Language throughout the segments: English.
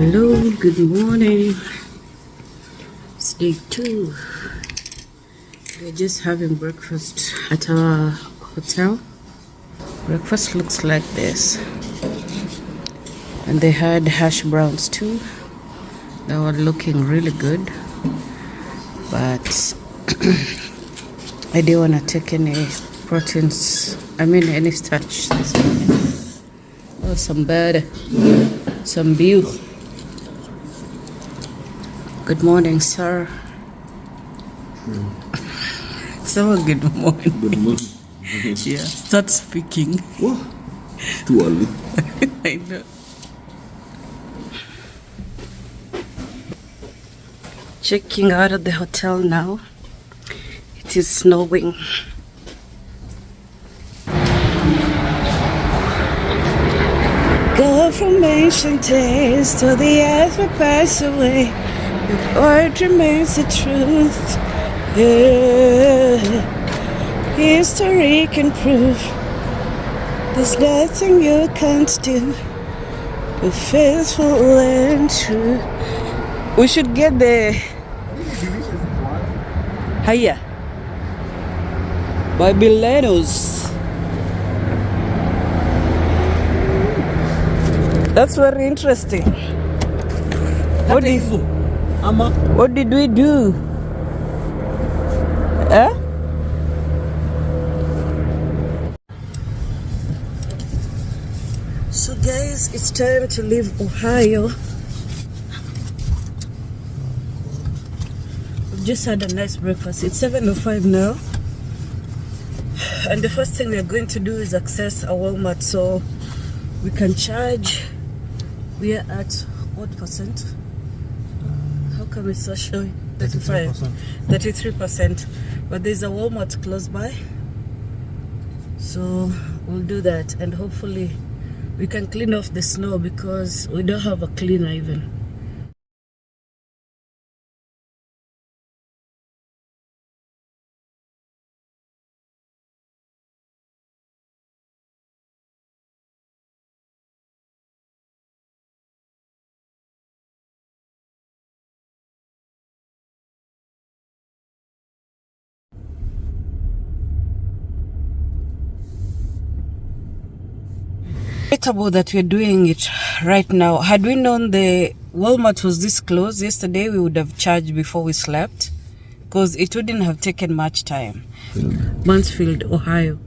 Hello, good morning. It's day 2. We're just having breakfast at our hotel. Breakfast looks like this. And they had hash browns too. They were looking really good. But I didn't want to take any proteins, any starch this morning. Oh, some butter, some beef. Good morning, sir. So good morning. Good morning. Yeah, start speaking. What? It's too early. I know. Checking out of the hotel now. It is snowing. Go from ancient days till the earth will pass away. The word remains the truth. Yeah. History can prove there's nothing you can't do. Be faithful and true. We should get the Hiya by Milenos. That's very interesting. What did we do? Eh? So guys, it's time to leave Ohio. We've just had a nice breakfast. It's 7:05 now. And the first thing we're going to do is access a Walmart so we can charge. We are at what percent? How come it's not showing? 35, 33%. But there's a Walmart close by. So we'll do that and hopefully we can clean off the snow because we don't have a cleaner even. That we're doing it right now. Had we known the Walmart was this close yesterday, we would have charged before we slept because it wouldn't have taken much time. Mansfield, Ohio.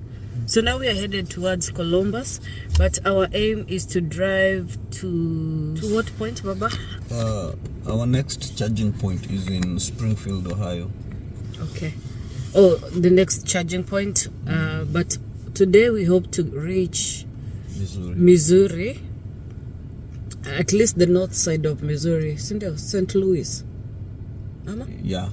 So now we are headed towards Columbus, but our aim is to drive to what point, Baba? Our next charging point is in Springfield, Ohio. Okay. Oh, the next charging point. But today we hope to reach Missouri, at least the north side of Missouri, St. Louis. Yeah.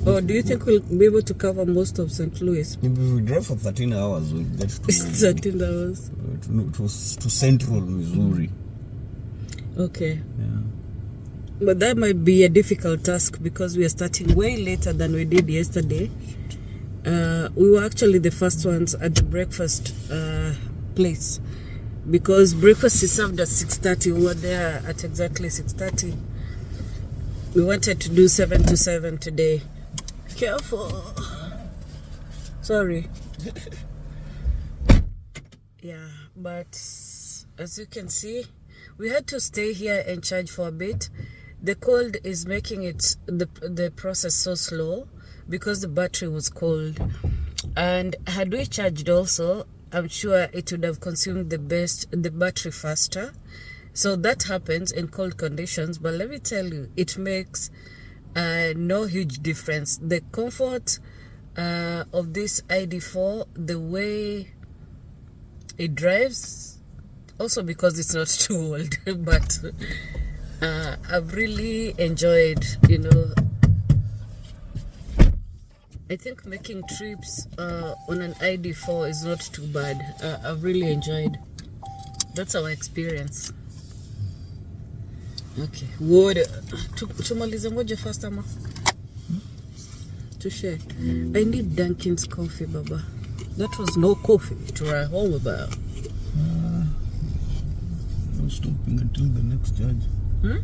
Or do you think we'll be able to cover most of St. Louis? If we drive for 13 hours, we'll get to 13 hours. To central Missouri. Okay. Yeah. But that might be a difficult task because we are starting way later than we did yesterday. We were actually the first ones at the breakfast place because breakfast is served at 6:30. We were there at exactly 6:30. We wanted to do 7 to 7 today. Careful. Sorry. Yeah, but as you can see, we had to stay here and charge for a bit. The cold is making it the process so slow because the battery was cold. And had we charged also, I'm sure it would have consumed the battery faster. So that happens in cold conditions, but let me tell you, it makes no huge difference. The comfort of this ID4, the way it drives, also because it's not too old, but I've really enjoyed, I think making trips on an ID4 is not too bad. I've really enjoyed. That's our experience. Okay. Wood. Tumalize ngoja first ama. To share. I need Dunkin's coffee, Baba. That was no coffee to write home about. Not stopping until the next charge. Hmm?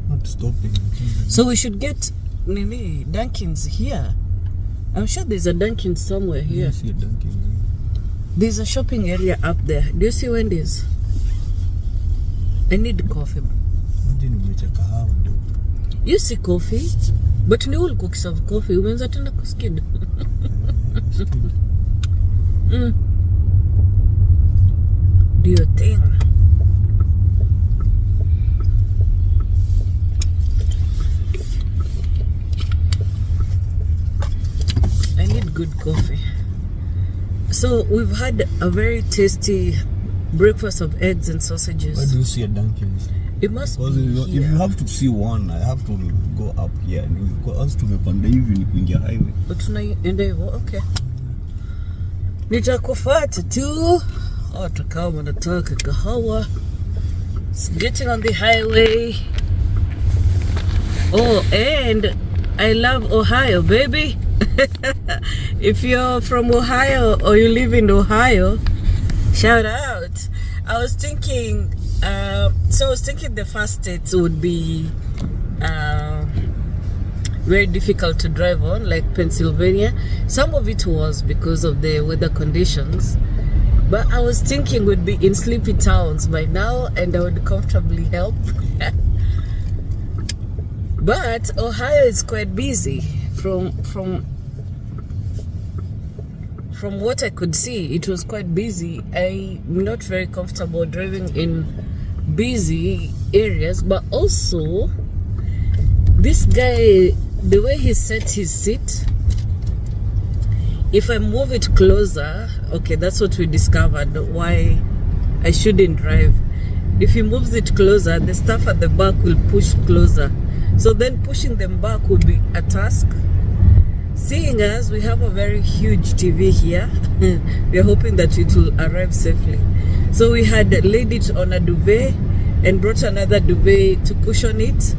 Not stopping until the So we should get Dunkin's here. I'm sure there's a Dunkin somewhere here. I see a Dunkin'. There's a shopping area up there. Do you see Wendy's? I need coffee. Imagine umecha kahawa ndio. You see coffee? But ni ulikuwa ukiserve coffee. Umeanza tena kuskid. Do your thing. I need good coffee. So we've had a very tasty breakfast of eggs and sausages. Where do you see a Dunkin's? It must Because be if here. you have to see one, I have to go up here. Because tumepanda hivi ni kuingia highway. But tunaenda hivyo, okay. Nitakufuata tu. Hata kama nataka kahawa. It's getting on the highway. Oh, and I love Ohio, baby. If you're from Ohio or you live in Ohio, shout out. I was thinking the first states would be very difficult to drive on, like Pennsylvania. Some of it was because of the weather conditions, but I was thinking we'd be in sleepy towns by now and I would comfortably help. But Ohio is quite busy. From what I could see, it was quite busy. I'm not very comfortable driving in busy areas, but also this guy, the way he set his seat, if I move it closer, okay, that's what we discovered, why I shouldn't drive. If he moves it closer, the stuff at the back will push closer. So then pushing them back will be a task. Seeing as we have a very huge TV here, we are hoping that it will arrive safely. So we had laid it on a duvet and brought another duvet to cushion it,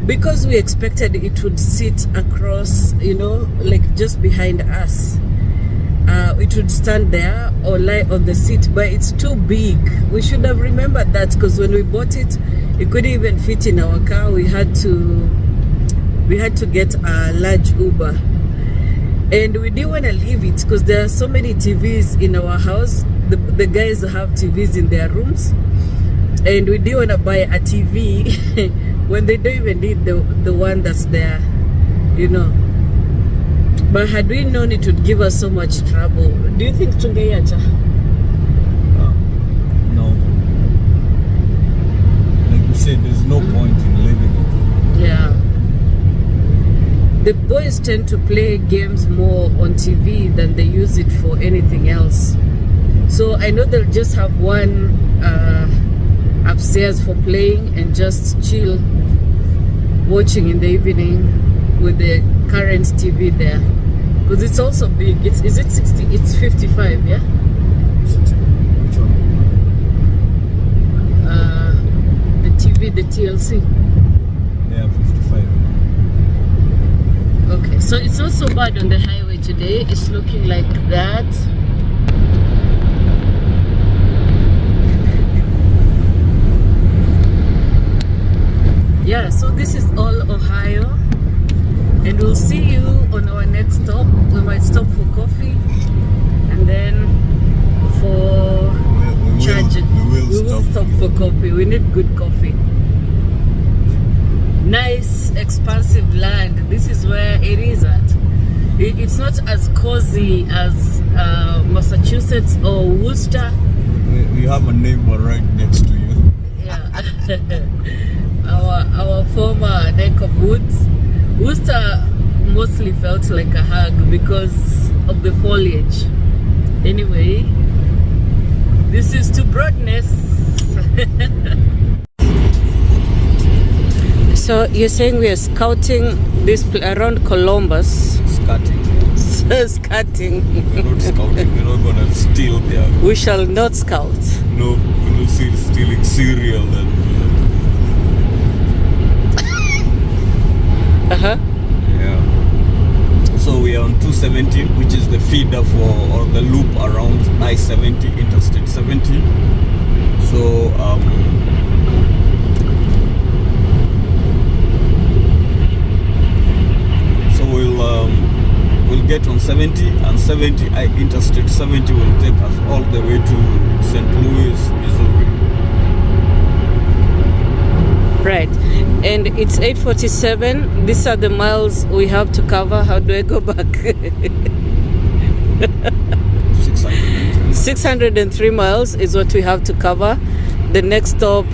because we expected it would sit across, like just behind us. It would stand there or lie on the seat, but it's too big. We should have remembered that, because when we bought it, it couldn't even fit in our car. We had to get a large Uber, and we didn't want to leave it because there are so many TVs in our house. The guys have TVs in their rooms, and we didn't want to buy a TV when they don't even need the one that's there, But had we known it would give us so much trouble, do you think tungeacha? No. Like you said, there's no point in leaving it. Yeah. The boys tend to play games more on TV than they use it for anything else. So I know they'll just have one upstairs for playing and just chill, watching in the evening with the current TV there. Because it's also big. Is it 60? It's 55, yeah? Which one? The TV, the TLC. Yeah, 55. Okay, so it's not so bad on the highway today. It's looking like that. Yeah, so this is all Ohio, and we'll see you on our next stop. We might stop for coffee, and then for charging. We will stop for coffee. We need good coffee. Nice, expansive land. This is where it is at. It's not as cozy as Massachusetts or Worcester. We have a neighbor right next to you. Yeah. our former neck of woods. Worcester mostly felt like a hug because of the foliage. Anyway, this is to Broadness. So you're saying we are scouting this around Columbus? Scouting. Scouting. We're not scouting. We're not gonna steal there. We shall not scout. No, we're not stealing cereal then. Yeah. So we are on 270, which is the feeder for, or the loop around I-70, Interstate 70. So we'll get on 70, and 70 Interstate 70 will take us all the way to St. Louis, Missouri. Right, and it's 8:47. These are the miles we have to cover. How do I go back? 603 miles is what we have to cover. The next stop,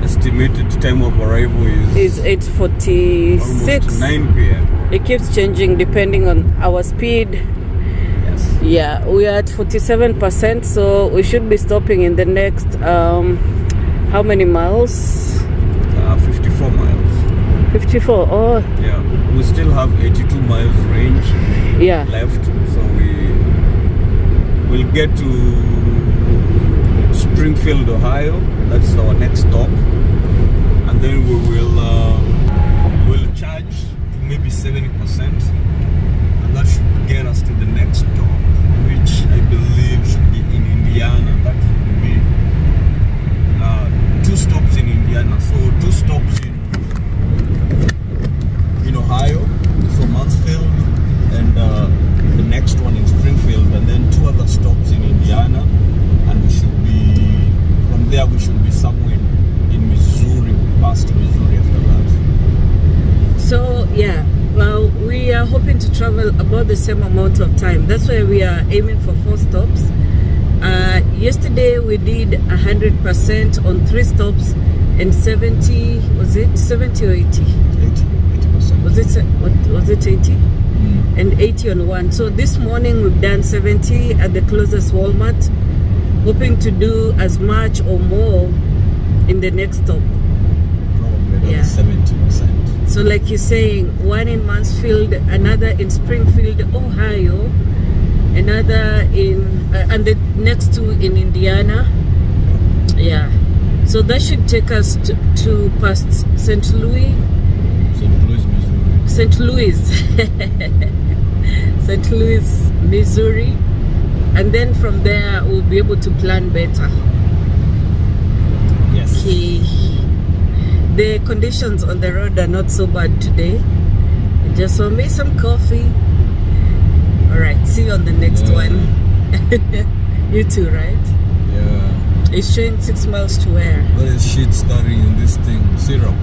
estimated time of arrival is 8:46. Almost 9 p.m. It keeps changing depending on our speed. Yes. Yeah, we are at 47%, so we should be stopping in the next how many miles? 54 miles. 54. Oh. Yeah, we still have 82 miles range. Yeah. Left, so we'll get to Springfield, Ohio. That's our next stop, and then we'll charge to maybe 70%, and that should get us to the next stop, which I believe should be in Indiana. That would be 2 stops in Indiana, so 2 stops in Ohio, so Mansfield, and the next one in Springfield, and then 2 other stops in Indiana, and we should be, from there we should be somewhere in Missouri, past Missouri after that. So yeah, well, we are hoping to travel about the same amount of time. That's why we are aiming for 4 stops. Yesterday we did 100% on 3 stops, and 70, was it 70 or 80? 80%. Was it 80? And 80 on 1. So this morning we've done 70 at the closest Walmart, hoping to do as much or more in the next stop. Probably 70%. So like you're saying, one in Mansfield, another in Springfield, Ohio, another in and the next 2 in Indiana. Yeah, so that should take us to past St. Louis, Missouri. St. Louis, Missouri, and then from there we'll be able to plan better. Yes. Okay. The conditions on the road are not so bad today. I just want me some coffee. All right, see you on the next one. You too, right? Yeah. It's showing 6 miles to where? What is shit starting in this thing? Syrup.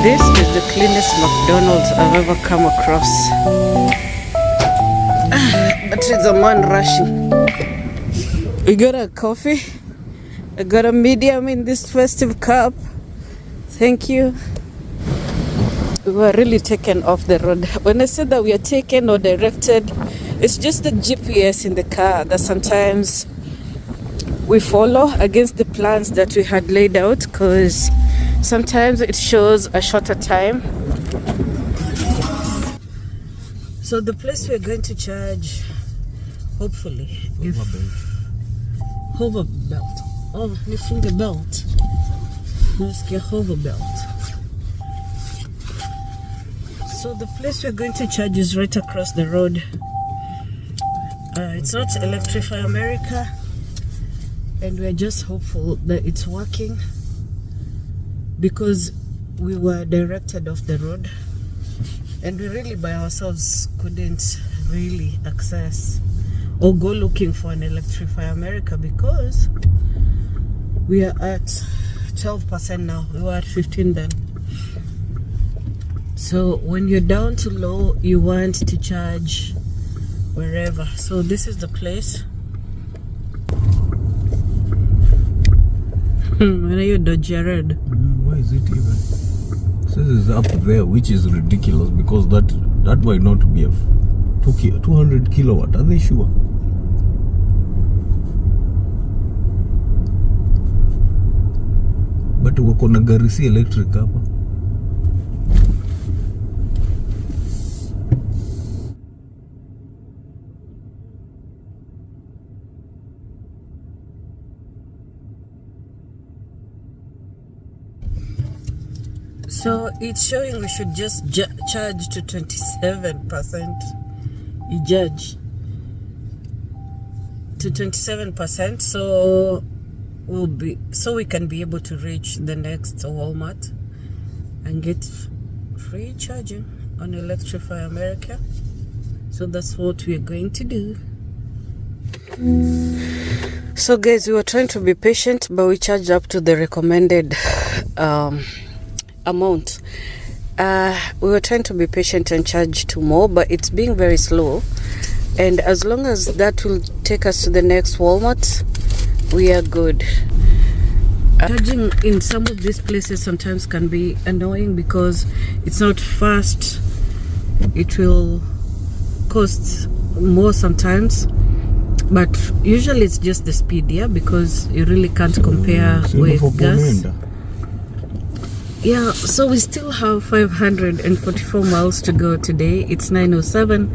This is the cleanest McDonald's I've ever come across. But it's a man rushing. We got a coffee. I got a medium in this festive cup. Thank you. We were really taken off the road. When I said that we are taken or directed, it's just the GPS in the car that sometimes we follow against the plans that we had laid out, because sometimes it shows a shorter time. So the place we're going to charge, hopefully, hover belt. Oh, nifunge belt. Nasikia hover belt. So the place we're going to charge is right across the road. It's not Electrify America, and we're just hopeful that it's working, because we were directed off the road, and we really by ourselves couldn't really access or go looking for an Electrify America because we are at 12% now. We were at 15 then. So when you're down to low, you want to charge wherever. So this is the place. When are you Jared? Why is it even? It says it's up there, which is ridiculous because that might not be a 200 kilowatt. Are they sure? But wako na gari si electric hapa. So it's showing we should just charge to 27%. You judge to 27%, so we can be able to reach the next Walmart and get free charging on Electrify America. So that's what we're going to do. So guys, we were trying to be patient, but we charged up to the recommended amount. We were trying to be patient and charge to more, but it's being very slow, and as long as that will take us to the next Walmart, we are good. Charging in some of these places sometimes can be annoying because it's not fast. It will cost more sometimes, but usually it's just the speed, yeah, because you really can't compare with gas. Yeah, so we still have 544 miles to go today. It's 9:07.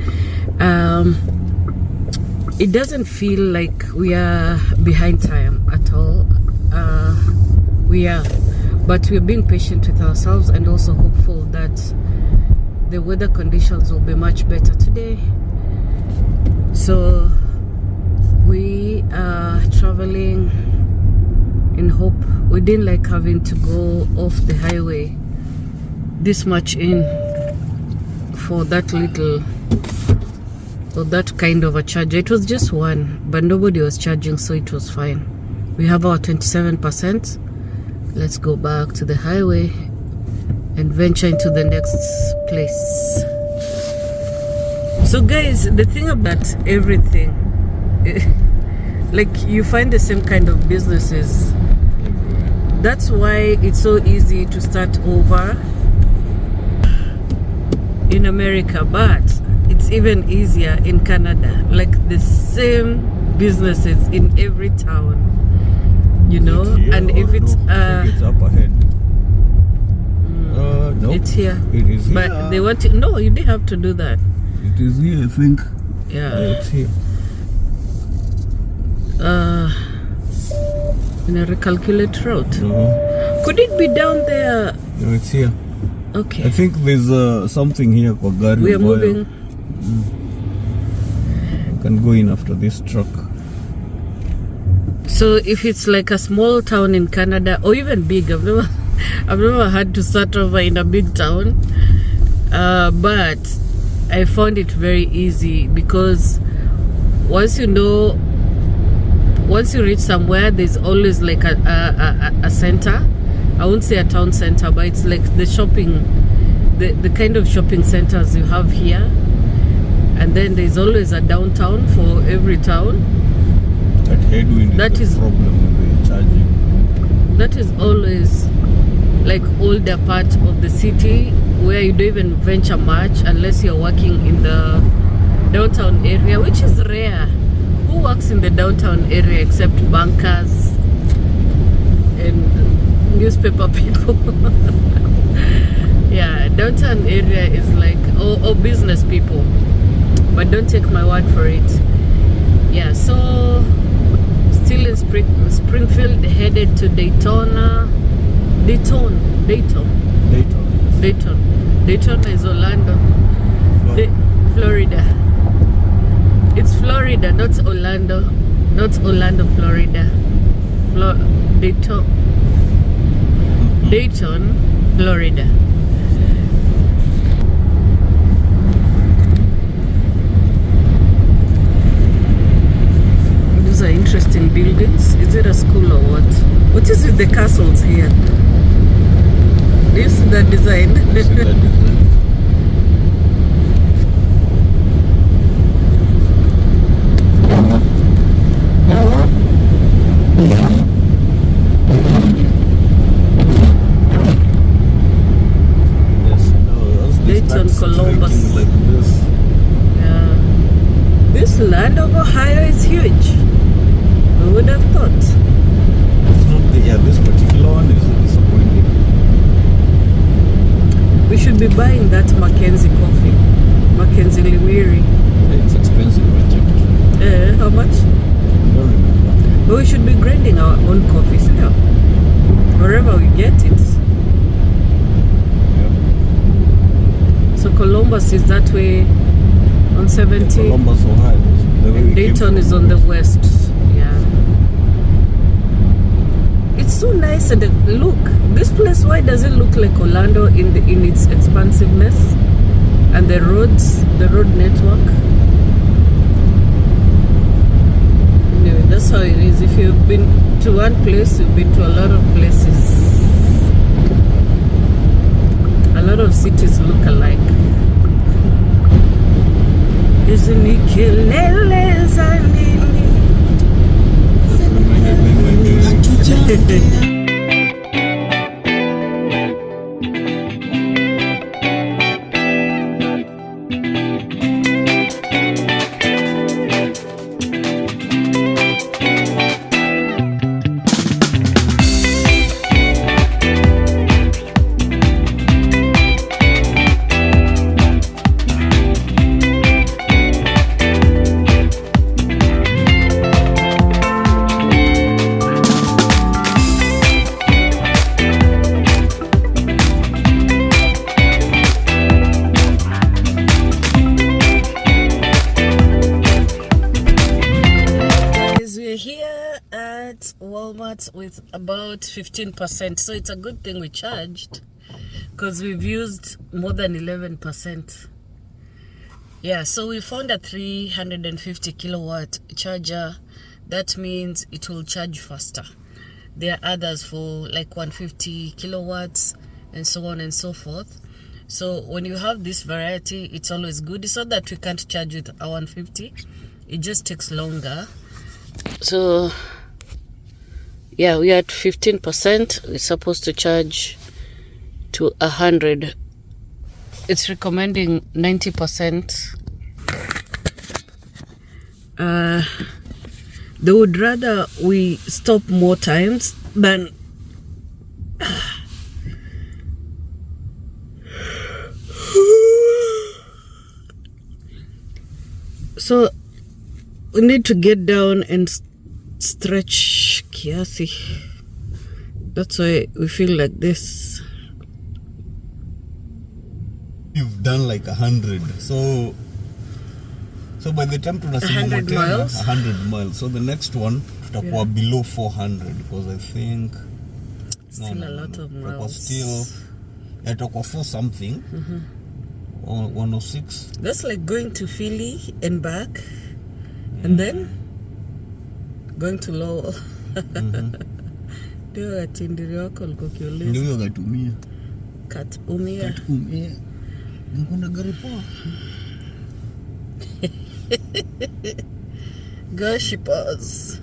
It doesn't feel like we are behind time at all. We are, but we're being patient with ourselves and also hopeful that the weather conditions will be much better today. So we are traveling in hope. We didn't like having to go off the highway this much in for that little or that kind of a charger. It was just one, but nobody was charging, so it was fine. We have our 27%. Let's go back to the highway and venture into the next place. So guys, the thing about everything, like you find the same kind of businesses. That's why it's so easy to start over in America, but it's even easier in Canada. Like the same businesses in every town, you know. And if it's it's up ahead. No, it's here. It is here. But they want to. No, you didn't have to do that. It is here, I think. Yeah. It's here. In a recalculate route. Could it be down there? No, it's here. Okay. I think there's something here for Gary. We are moving. We can go in after this truck. So if it's like a small town in Canada or even big, I've never had to start over in a big town, but I found it very easy because once you reach somewhere, there's always like a center. I won't say a town center, but it's like the shopping, the kind of shopping centers you have here. And then there's always a downtown for every town. That headwind is the problem with the charging. That is always like older part of the city where you don't even venture much unless you're working in the downtown area, which is rare. Who works in the downtown area except bankers and newspaper people? Yeah, downtown area is like or business people, but don't take my word for it. Yeah, so still in Springfield, headed to Daytona is Orlando, Florida. It's Florida, not Orlando, Florida. Dayton, Florida. These are interesting buildings. Is it a school or what? What is with the castles here? Do you see that design? I see that design. Dayton, Columbus. Like this. Yeah. This land of Ohio is huge. Who would have thought? It's not the, yeah, this particular one is disappointing. We should be buying that Mackenzie coffee. Mackenzie Lemiri. It's expensive, I checked. How much? I don't remember. But we should be grinding our own coffee still. Wherever we get it. So Columbus is that way on 70. Columbus, Ohio. The way we Dayton is on the west. Yeah. It's so nice and look, this place, why does it look like Orlando in its expansiveness? And the roads, the road network. Anyway, that's how it is. If you've been to one place, you've been to a lot of places. A lot of cities look alike. Isn't it Walmart with about 15%, so it's a good thing we charged because we've used more than 11%. Yeah, so we found a 350 kilowatt charger. That means it will charge faster. There are others for like 150 kilowatts and so on and so forth. So when you have this variety, it's always good. It's not that we can't charge with a 150, it just takes longer. So yeah, we are at 15%. We're supposed to charge to 100. It's recommending 90%. They would rather we stop more times than so we need to get down and stretch kiasi. That's why we feel like this. You've done like 100, so by the time tunasema 100 miles. 100 miles, so the next one tutakuwa below 400 because I think Still a lot of miles. Still tutakuwa 4 something. Or 106. That's like going to Philly and back, and then going to Lowell. Ndio atindiri wako alikuwa kiuliza. Ndio gatumia. Katumia. Nkunda gari poa. Goshipers.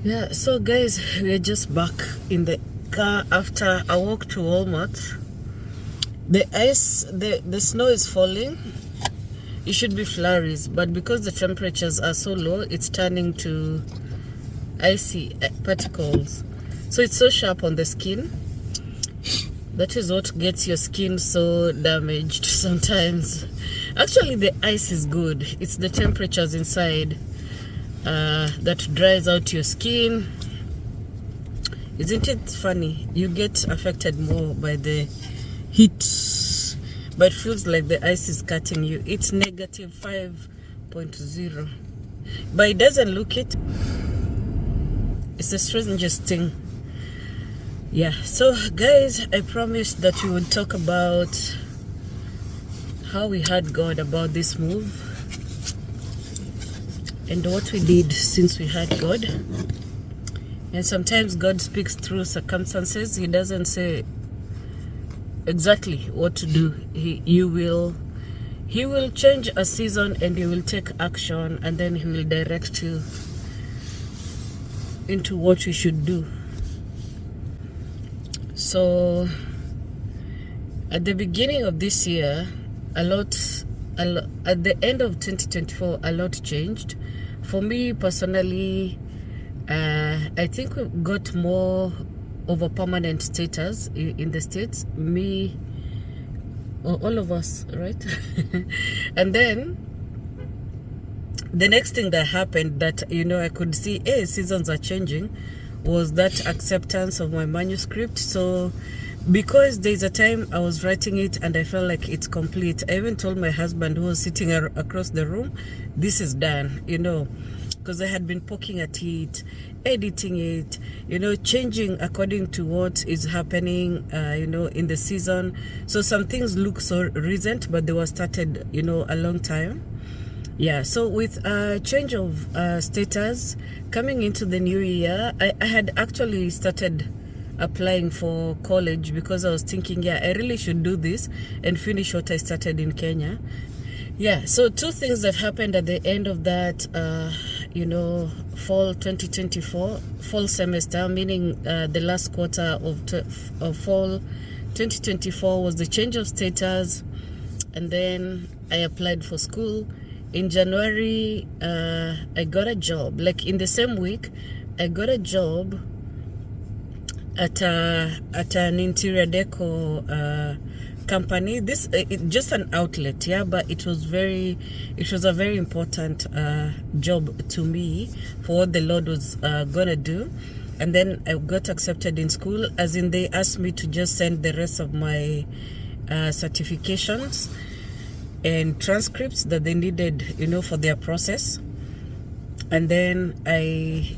Yeah, so guys, we're just back in the car after a walk to Walmart. The ice, the snow is falling. It should be flurries, but because the temperatures are so low, it's turning to icy particles. So it's so sharp on the skin. That is what gets your skin so damaged sometimes. Actually, the ice is good. It's the temperatures inside that dries out your skin. Isn't it funny? You get affected more by the heat, but it feels like the ice is cutting you. It's negative 5.0, but it doesn't look it. It's the strangest thing. Yeah, so guys, I promised that we would talk about how we had God about this move and what we did since we had God. And sometimes God speaks through circumstances. He doesn't say exactly what to do. He will change a season and he will take action, and then he will direct you into what you should do. So at the beginning of this year, at the end of 2024, a lot changed. For me personally, I think we got more of a permanent status in the States. Me, all of us, right? And then the next thing that happened that, I could see, hey, seasons are changing, was that acceptance of my manuscript. So because there's a time I was writing it and I felt like it's complete, I even told my husband, who was sitting across the room, this is done, because I had been poking at it, editing it, changing according to what is happening, in the season. So some things look so recent, but they were started, a long time. Yeah, so with a change of status coming into the new year, I had actually started applying for college because I was thinking, yeah, I really should do this and finish what I started in Kenya. Yeah, so two things that happened at the end of that, fall 2024, fall semester, meaning the last quarter of fall 2024, was the change of status, and then I applied for school. In January, I got a job. Like in the same week, I got a job at an interior deco company. This just an outlet, yeah, but it was a very important job to me for what the Lord was gonna do. And then I got accepted in school, as in they asked me to just send the rest of my certifications and transcripts that they needed, for their process. And then I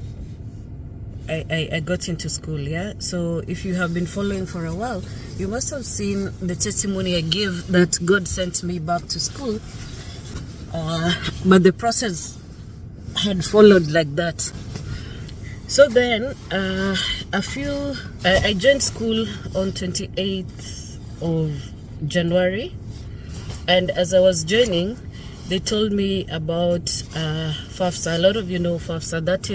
got into school, yeah. So if you have been following for a while, you must have seen the testimony I gave that God sent me back to school. But the process had followed like that. So then I joined school on 28th of January. And as I was joining, they told me about FAFSA. A lot of you know FAFSA. That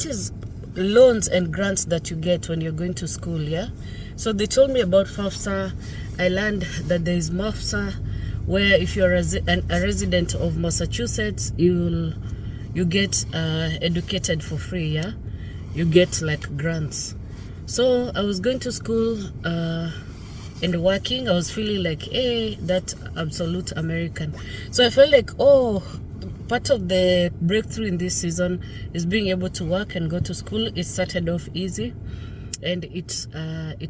is loans and grants that you get when you're going to school, yeah? So they told me about FAFSA. I learned that there is MAFSA, where if you're a resident of Massachusetts, you get educated for free, yeah? You get like grants. So I was going to school and working. I was feeling like, hey, that absolute American. So I felt like, part of the breakthrough in this season is being able to work and go to school. It started off easy, and it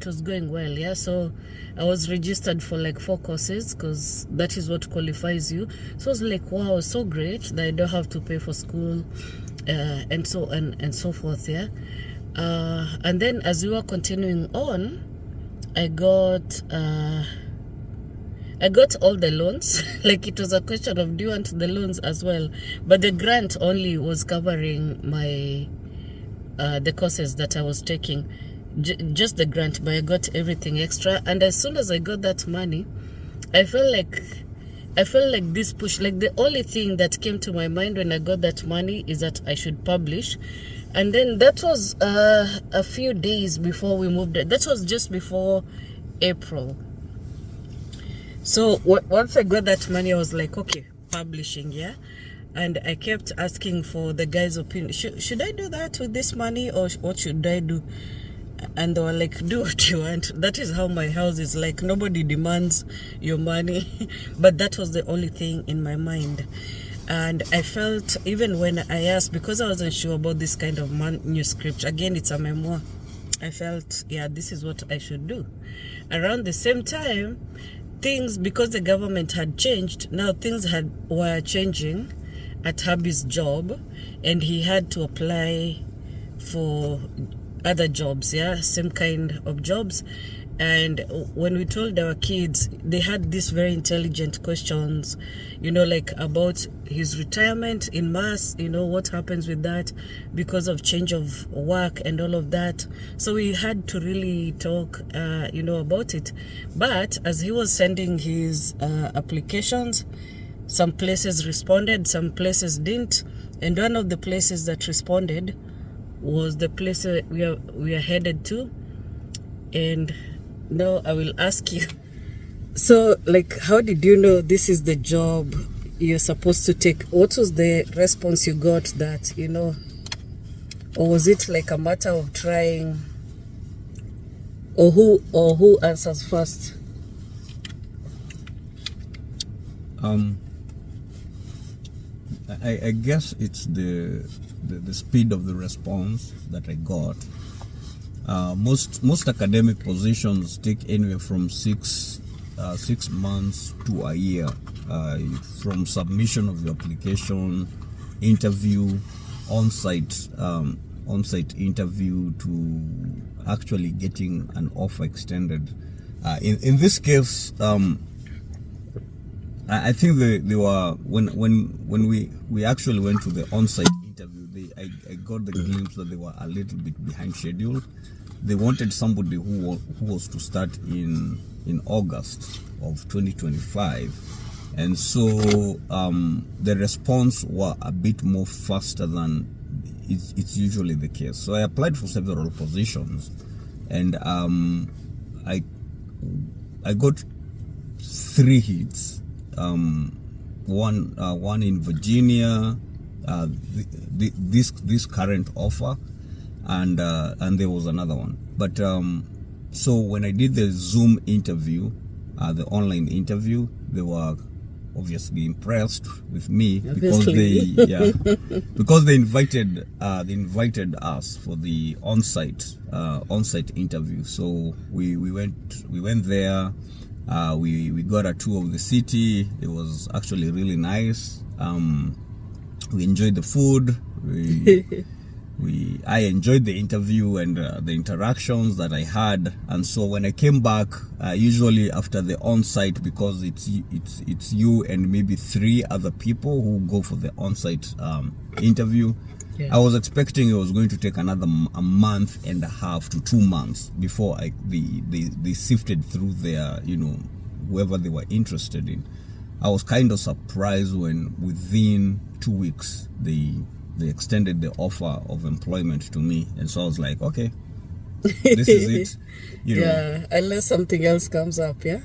was going well, yeah. So I was registered for like 4 courses, because that is what qualifies you. So I was like, wow, so great that I don't have to pay for school, and so forth, yeah. And then as we were continuing on, I got all the loans. Like it was a question of, do you want the loans as well? But the grant only was covering my the courses that I was taking, just the grant, but I got everything extra. And as soon as I got that money, I felt like this push. Like the only thing that came to my mind when I got that money is that I should publish. And then that was a few days before we moved. That was just before April. So once I got that money, I was like, okay, publishing, yeah. And I kept asking for the guy's opinion. Should I do that with this money, or what should I do? And they were like, do what you want. That is how my house is like. Nobody demands your money. But that was the only thing in my mind. And I felt, even when I asked, because I wasn't sure about this kind of manuscript, again, it's a memoir, I felt, yeah, this is what I should do. Around the same time, things, because the government had changed, now things were changing at Hubby's job, and he had to apply for other jobs, yeah, same kind of jobs. And when we told our kids, they had these very intelligent questions, like about his retirement in mass, what happens with that because of change of work and all of that. So we had to really talk, about it. But as he was sending his applications, some places responded, some places didn't. And one of the places that responded was the place we are headed to. And now I will ask you, so how did you know this is the job you're supposed to take? What was the response you got that, or was it like a matter of trying, or who answers first? I guess it's the speed of the response that I got. Most academic positions take anywhere from 6 months to a year, from submission of your application, interview, on-site interview, to actually getting an offer extended. In this case, I think they were when we actually went to the on-site interview, I got the glimpse that they were a little bit behind schedule. They wanted somebody who was to start in August of 2025, and so the response were a bit more faster than it's usually the case. So I applied for several positions, and I got 3 hits. One in Virginia, this current offer, and there was another one. But so when I did the Zoom interview, the online interview, they were obviously impressed with me because they invited us for the on-site interview. So we went there. We got a tour of the city. It was actually really nice. We enjoyed the food. I enjoyed the interview and the interactions that I had. And so when I came back, usually after the on-site, because it's you and maybe 3 other people who go for the on-site interview, I was expecting it was going to take a month and a half to 2 months before they sifted through their, whoever they were interested in. I was kind of surprised when within 2 weeks they extended the offer of employment to me, and so I was like, okay, this is it. Yeah, unless something else comes up, yeah.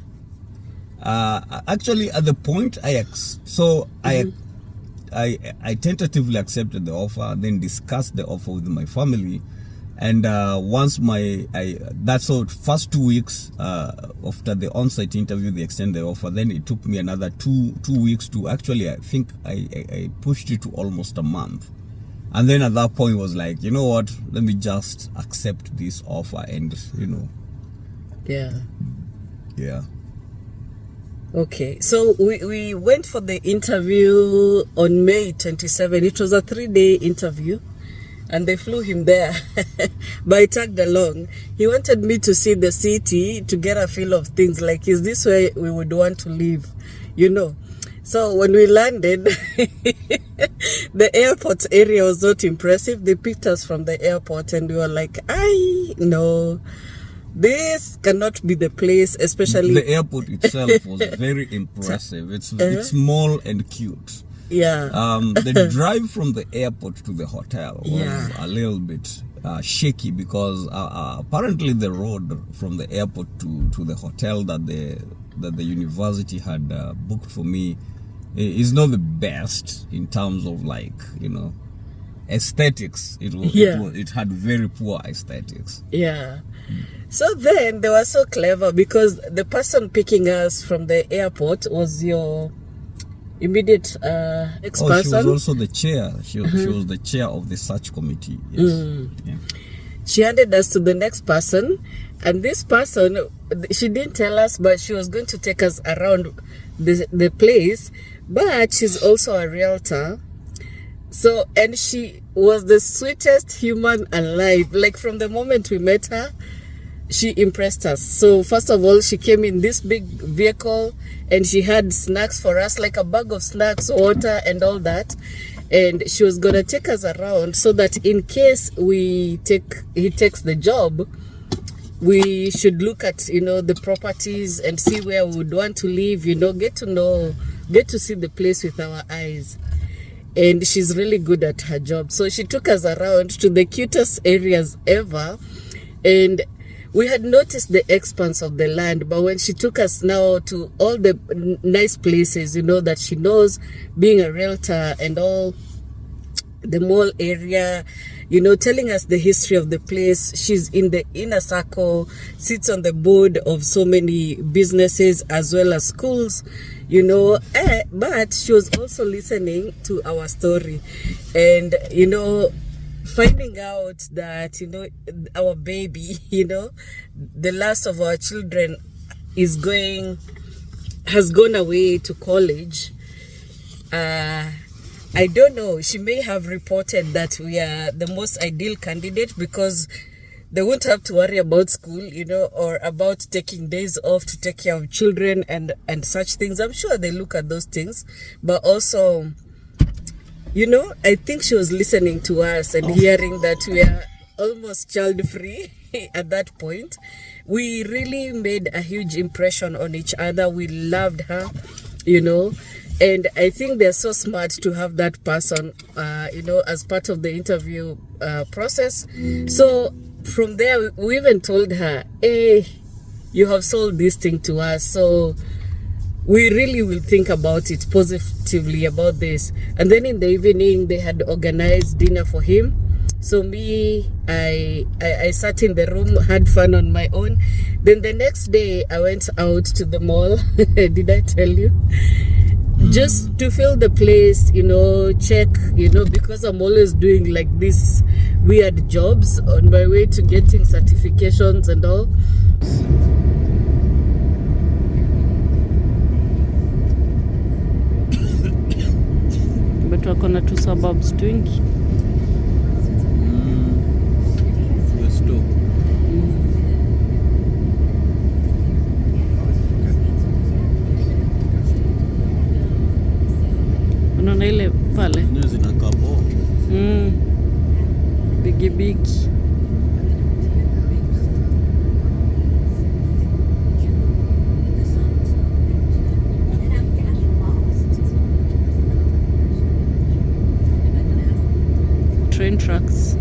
Actually, at the point I tentatively accepted the offer, then discussed the offer with my family, and once that's all. First 2 weeks after the on-site interview, they extended the offer. Then it took me another two weeks to actually. I think I pushed it to almost a month, and then at that point it was like, you know what? Let me just accept this offer, and yeah. Okay, so we went for the interview on May 27. It was a 3-day interview, and they flew him there, but I tagged along. He wanted me to see the city to get a feel of things, like, is this where we would want to live, So when we landed, the airport area was not impressive. They picked us from the airport, and we were like, no. This cannot be the place, especially... The airport itself was very impressive. It's small and cute. Yeah. The drive from the airport to the hotel was a little bit shaky, because apparently the road from the airport to the hotel that the university had booked for me is not the best in terms of, aesthetics. It had very poor aesthetics. Yeah. So then they were so clever, because the person picking us from the airport was your immediate ex-person. She was also the chair. She was the chair of the search committee. Yes. Yeah. She handed us to the next person, and this person, she didn't tell us, but she was going to take us around the place. But she's also a realtor. So, and she was the sweetest human alive. Like from the moment we met her, she impressed us. So first of all, she came in this big vehicle and she had snacks for us, like a bag of snacks, water and all that. And she was gonna take us around so that in case he takes the job, we should look at, you know, the properties and see where we would want to live, you know, get to see the place with our eyes. And she's really good at her job. So she took us around to the cutest areas ever. And we had noticed the expanse of the land, but when she took us now to all the nice places, you know, that she knows, being a realtor and all, the mall area, you know, telling us the history of the place. She's in the inner circle, sits on the board of so many businesses as well as schools, you know, but she was also listening to our story and, you know, finding out that, you know, our baby, you know, the last of our children has gone away to college. I don't know, she may have reported that we are the most ideal candidate because they won't have to worry about school, you know, or about taking days off to take care of children and such things. I'm sure they look at those things, but also, you know, I think she was listening to us and hearing that we are almost child-free at that point. We really made a huge impression on each other. We loved her, you know, and I think they're so smart to have that person, you know, as part of the interview process. So from there, we even told her, hey, you have sold this thing to us, so we really will think about it positively about this. And then in the evening, they had organized dinner for him. So me, I sat in the room, had fun on my own. Then the next day, I went out to the mall. Did I tell you? Just to feel the place, you know, check, you know, because I'm always doing like these weird jobs on my way to getting certifications and all. But wako na tu suburbs twingi. Unaona ile pale? Zinakaa poa. Bigi. Train tracks.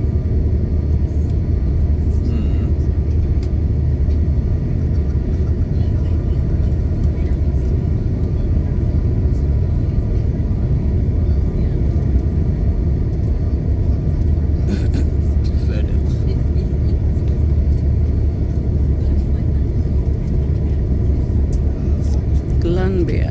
Colombia.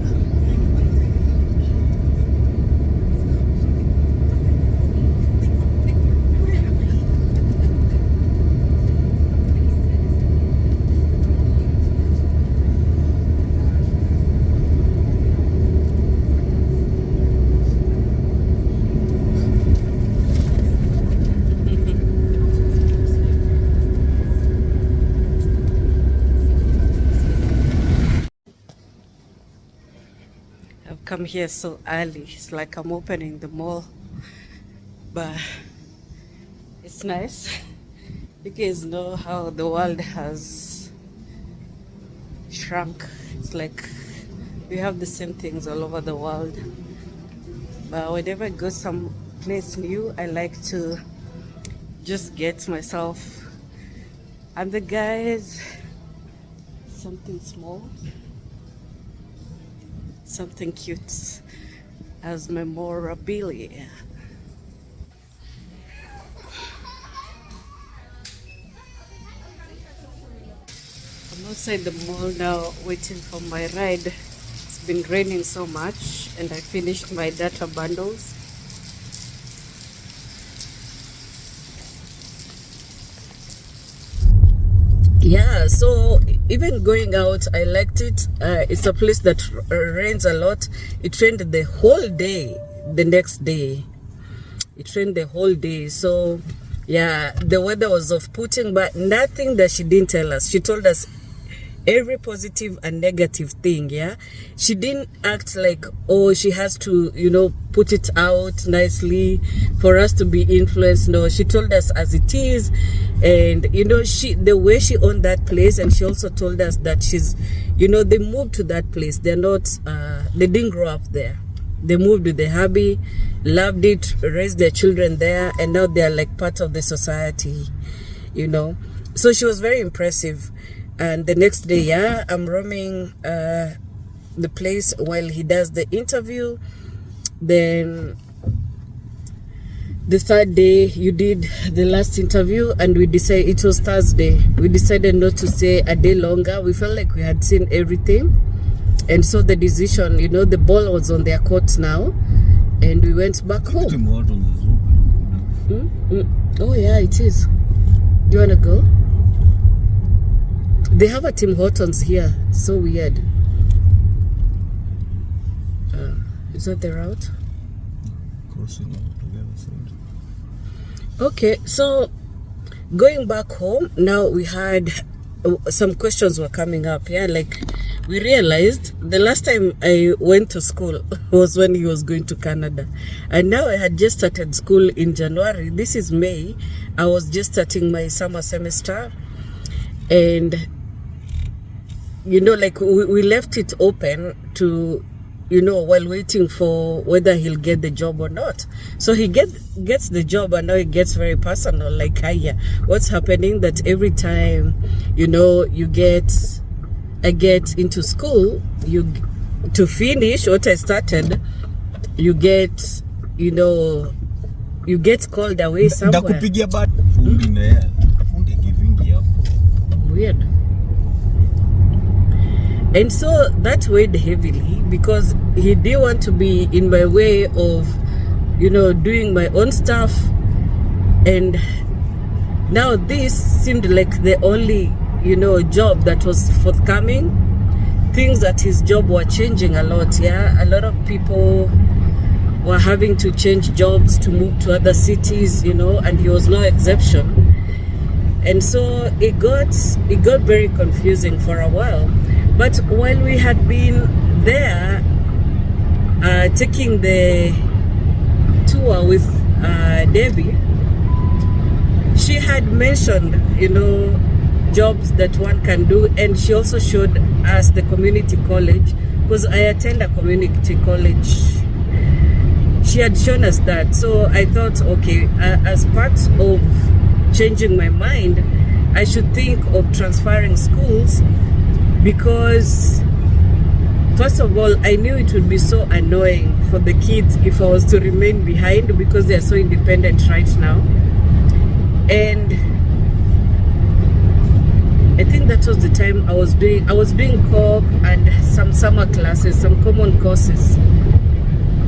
I've come here so early. It's like I'm opening the mall, but it's nice. You guys know how the world has shrunk. It's like we have the same things all over the world, but whenever I go someplace new, I like to just get myself and the guys something small, something cute as memorabilia. I'm outside the mall now waiting for my ride. It's been raining so much and I finished my data bundles. Yeah, so even going out, I liked it. It's a place that rains a lot. It rained the whole day the next day. It rained the whole day. So yeah, the weather was off-putting, but nothing that she didn't tell us. She told us every positive and negative thing. Yeah, she didn't act like, oh, she has to, you know, put it out nicely for us to be influenced. No, she told us as it is. And you know, the way she owned that place, and she also told us that she's, you know, they moved to that place. They're not they didn't grow up there. They moved with the hubby, loved it, raised their children there, and now they're like part of the society, you know. So she was very impressive. And the next day, yeah, I'm roaming the place while he does the interview. Then the third day, you did the last interview, and we decided, it was Thursday, we decided not to stay a day longer. We felt like we had seen everything. And so the decision, you know, the ball was on their court now, and we went back home. Oh yeah, it is. Do you want to go? They have a Tim Hortons here. So weird. Is that the route? Crossing together. Okay, so going back home, now we had some questions were coming up. Yeah, like we realized the last time I went to school was when he was going to Canada, and now I had just started school in January. This is May. I was just starting my summer semester, and you know, like we left it open to, you know, while waiting for whether he'll get the job or not. So he gets the job, and now it gets very personal. Like, hiya, what's happening? That every time, you know, I get into school, to finish what I started, you get, you know, you get called away somewhere. Weird. And so that weighed heavily, because he didn't want to be in my way of, you know, doing my own stuff. And now this seemed like the only, you know, job that was forthcoming. Things at his job were changing a lot. Yeah, a lot of people were having to change jobs to move to other cities, you know, and he was no exception. And so it got very confusing for a while. But while we had been there, taking the tour with Debbie, she had mentioned, you know, jobs that one can do, and she also showed us the community college, because I attend a community college. She had shown us that. So I thought, okay, as part of changing my mind, I should think of transferring schools, because first of all, I knew it would be so annoying for the kids if I was to remain behind, because they are so independent right now. And I think that was the time I was doing co-op and some summer classes, some common courses.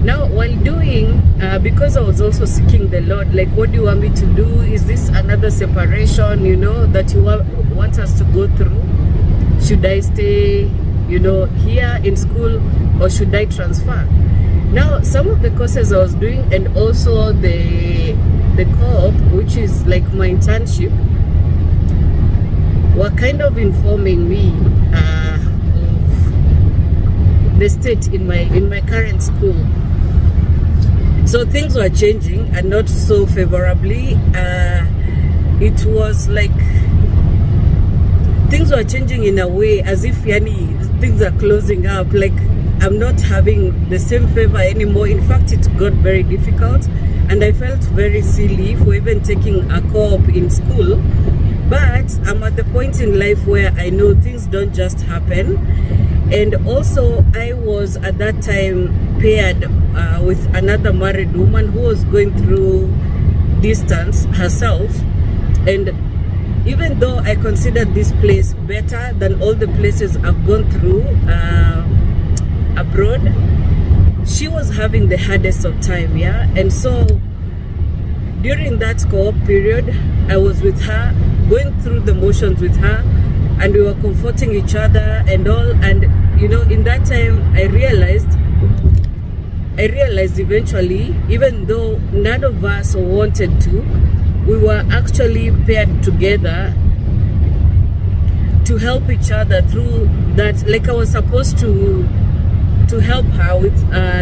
Now, while doing, because I was also seeking the Lord, like, what do you want me to do? Is this another separation, you know, that you want us to go through? Should I stay, you know, here in school, or should I transfer? Now, some of the courses I was doing, and also the co-op, which is like my internship, were kind of informing me of the state in my current school. So things were changing, and not so favorably. It was like things were changing in a way as if things are closing up. Like, I'm not having the same favor anymore. In fact, it got very difficult, and I felt very silly for even taking a co-op in school. But I'm at the point in life where I know things don't just happen. And also, I was at that time paired with another married woman who was going through distance herself. And even though I considered this place better than all the places I've gone through abroad, she was having the hardest of time, yeah. And so during that co-op period, I was with her, going through the motions with her, and we were comforting each other and all. And you know, in that time, I realized I realized eventually, even though none of us wanted to, we were actually paired together to help each other through that. Like I was supposed to help her with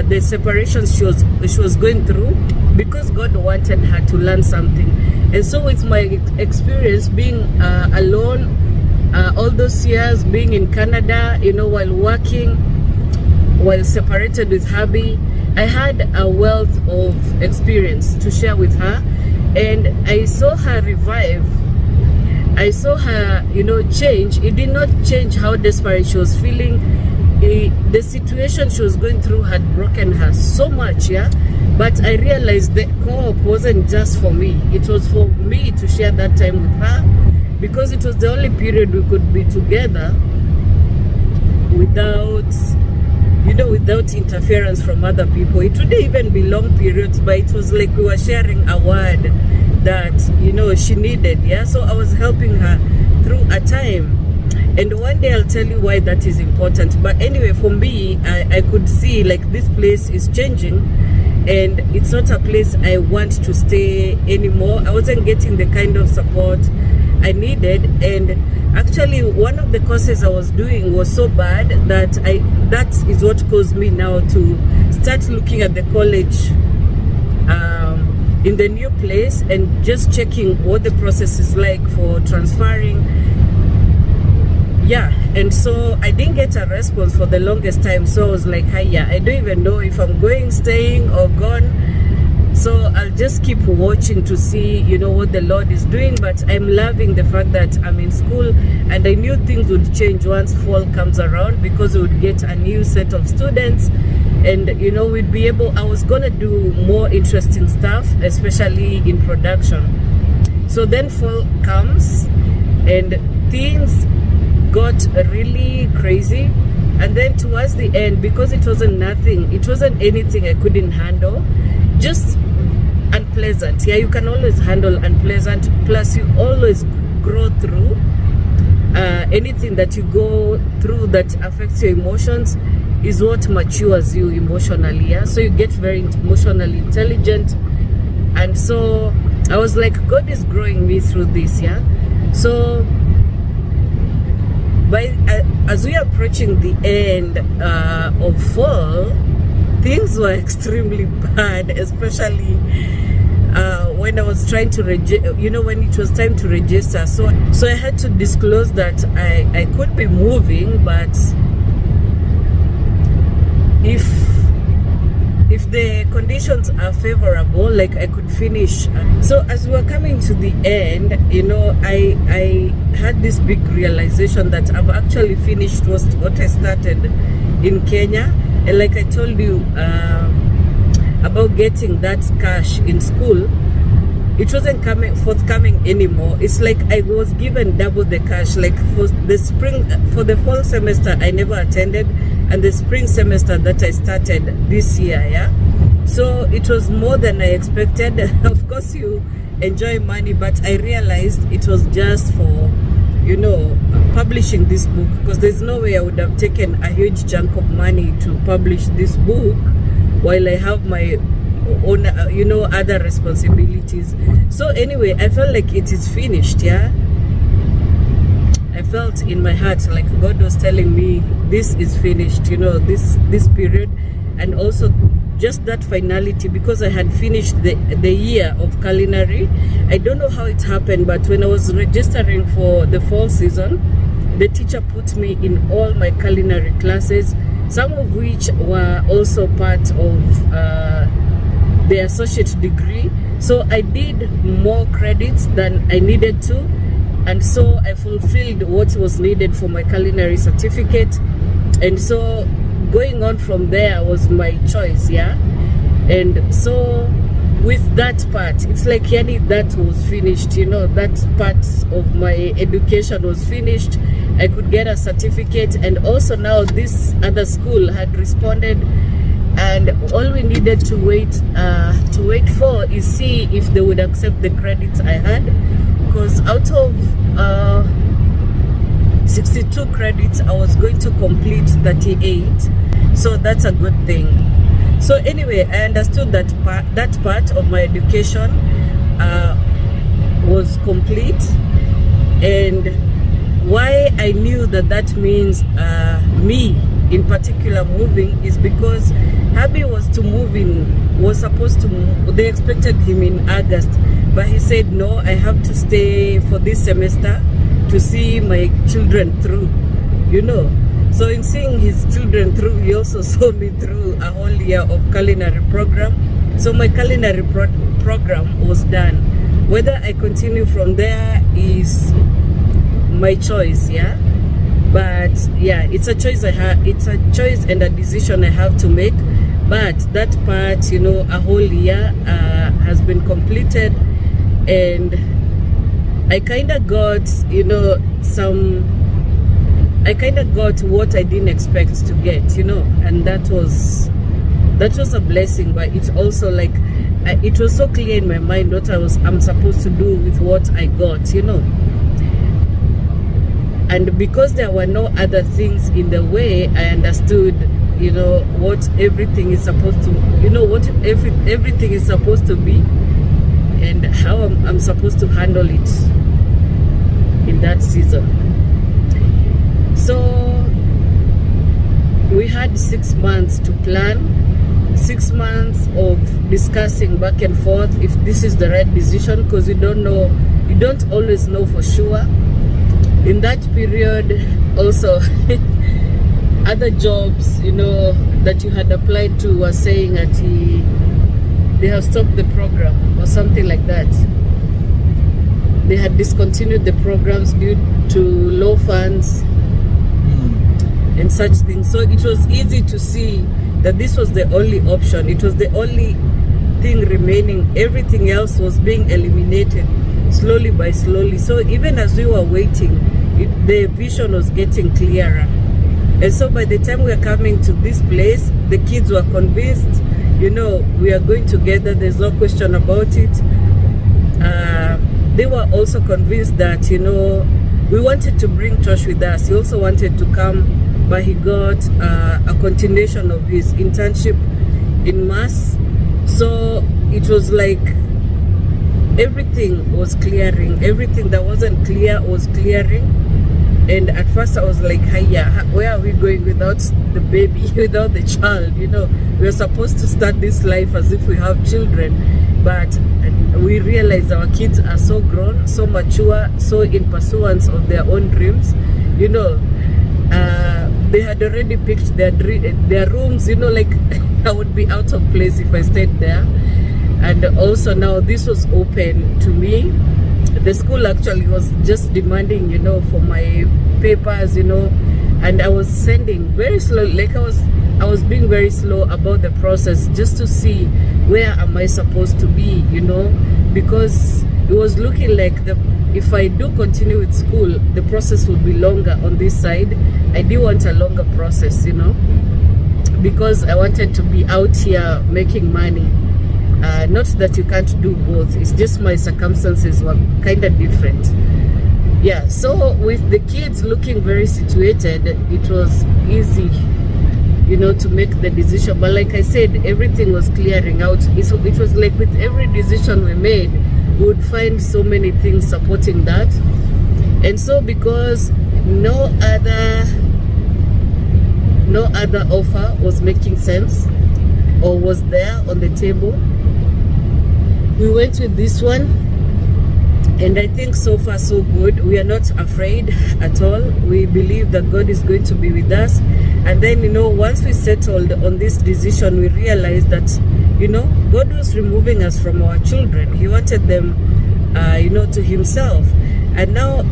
the separations she was going through, because God wanted her to learn something. And so with my experience being alone all those years, being in Canada, you know, while working, while separated with hubby, I had a wealth of experience to share with her, and I saw her revive. I saw her, you know, change. It did not change how desperate she was feeling. The situation she was going through had broken her so much, yeah. But I realized the co-op wasn't just for me. It was for me to share that time with her, because it was the only period we could be together without, you know, without interference from other people. It wouldn't even be long periods, but it was like we were sharing a word that, you know, she needed, yeah. So I was helping her through a time. And one day I'll tell you why that is important. But anyway, for me, I could see like this place is changing, and it's not a place I want to stay anymore. I wasn't getting the kind of support I needed. And actually, one of the courses I was doing was so bad that that is what caused me now to start looking at the college in the new place and just checking what the process is like for transferring. Yeah, and so I didn't get a response for the longest time. So I was like, yeah, I don't even know if I'm going, staying, or gone. So I'll just keep watching to see, you know, what the Lord is doing. But I'm loving the fact that I'm in school, and I knew things would change once fall comes around, because we would get a new set of students, and, you know, we'd be able, I was gonna do more interesting stuff, especially in production. So then fall comes, and things got really crazy. And then towards the end, because it wasn't anything I couldn't handle, just unpleasant. Yeah, you can always handle unpleasant, plus you always grow through anything that you go through that affects your emotions is what matures you emotionally, yeah. So you get very emotionally intelligent. And so I was like, God is growing me through this, yeah. So as we are approaching the end of fall, things were extremely bad, especially when I was trying to you know, when it was time to register. So I had to disclose that I could be moving, but if the conditions are favorable, like I could finish. So as we were coming to the end, you know, I had this big realization that I've actually finished what I started in Kenya. And like I told you about getting that cash in school, it wasn't forthcoming anymore. It's like I was given double the cash. Like for the fall semester I never attended, and the spring semester that I started this year, yeah. So it was more than I expected. Of course you enjoy money, but I realized it was just for, you know, publishing this book, because there's no way I would have taken a huge chunk of money to publish this book while I have my own, you know, other responsibilities. So anyway, I felt like it is finished, yeah. I felt in my heart like God was telling me this is finished, you know, this period. And also just that finality, because I had finished the year of culinary. I don't know how it happened, but when I was registering for the fall season, the teacher put me in all my culinary classes, some of which were also part of the associate degree. So I did more credits than I needed to, and so I fulfilled what was needed for my culinary certificate. And so going on from there was my choice, yeah. And so with that part, it's like, yani, that was finished, you know, that part of my education was finished. I could get a certificate, and also now this other school had responded, and all we needed to wait for is see if they would accept the credits I had, because out of 62 credits I was going to complete 38, so that's a good thing. So anyway, I understood that part of my education was complete, and why I knew that means me in particular moving is because Habi was supposed to move. They expected him in August, but he said no, I have to stay for this semester to see my children through, So in seeing his children through, he also saw me through a whole year of culinary program. So my culinary program was done. Whether I continue from there is my choice, yeah. But yeah, it's a choice it's a choice and a decision I have to make. But that part, a whole year has been completed, and I kind of got, I kind of got what I didn't expect to get, and that was a blessing. But it's also like it was so clear in my mind what I'm supposed to do with what I got, And because there were no other things in the way, I understood, what everything is supposed to, what everything is supposed to be, and how I'm supposed to handle it in that season. So we had 6 months to plan, 6 months of discussing back and forth if this is the right decision, because you don't always know for sure. In that period also, other jobs, that you had applied to were saying that they have stopped the program or something like that. They had discontinued the programs due to low funds and such things. So it was easy to see that this was the only option. It was the only thing remaining. Everything else was being eliminated slowly by slowly. So even as we were waiting, the vision was getting clearer. And so by the time we were coming to this place, the kids were convinced, we are going together. There's no question about it. They were also convinced that, we wanted to bring Tosh with us. He also wanted to come, but he got a continuation of his internship in Mass. So it was like everything was clearing. Everything that wasn't clear was clearing. And at first I was like, where are we going without the baby, without the child? We're supposed to start this life as if we have children. But we realize our kids are so grown, so mature, so in pursuance of their own dreams. They had already picked their rooms, like I would be out of place if I stayed there. And also now this was open to me. The school actually was just demanding, for my papers, and I was sending very slow, like I was being very slow about the process just to see where am I supposed to be, because it was looking like if I do continue with school, the process would be longer on this side. I do want a longer process, because I wanted to be out here making money. Not that you can't do both, it's just my circumstances were kind of different. Yeah, so with the kids looking very situated, it was easy, to make the decision. But like I said, everything was clearing out. It was like with every decision we made, we would find so many things supporting that. And so because no other offer was making sense or was there on the table, we went with this one, and I think so far so good. We are not afraid at all. We believe that God is going to be with us. And then, once we settled on this decision, we realized that, God was removing us from our children. He wanted them, to himself. And now,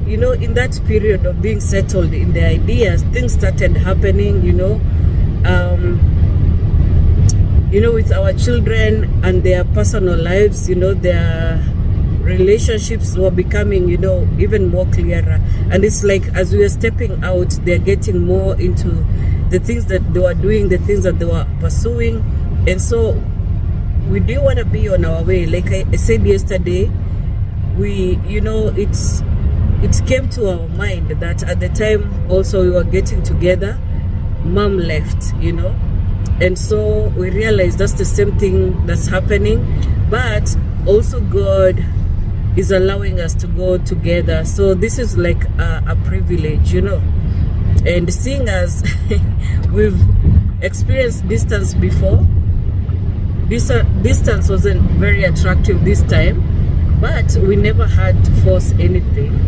in that period of being settled in the ideas, things started happening, with our children and their personal lives, their relationships were becoming, even more clearer. And it's like as we were stepping out, they're getting more into the things that they were doing, the things that they were pursuing. And so we do want to be on our way. Like I said yesterday, it came to our mind that at the time also we were getting together, Mom left, And so we realize that's the same thing that's happening, but also God is allowing us to go together. So this is like a privilege, you know. And seeing as we've experienced distance before, distance wasn't very attractive this time, but we never had to force anything.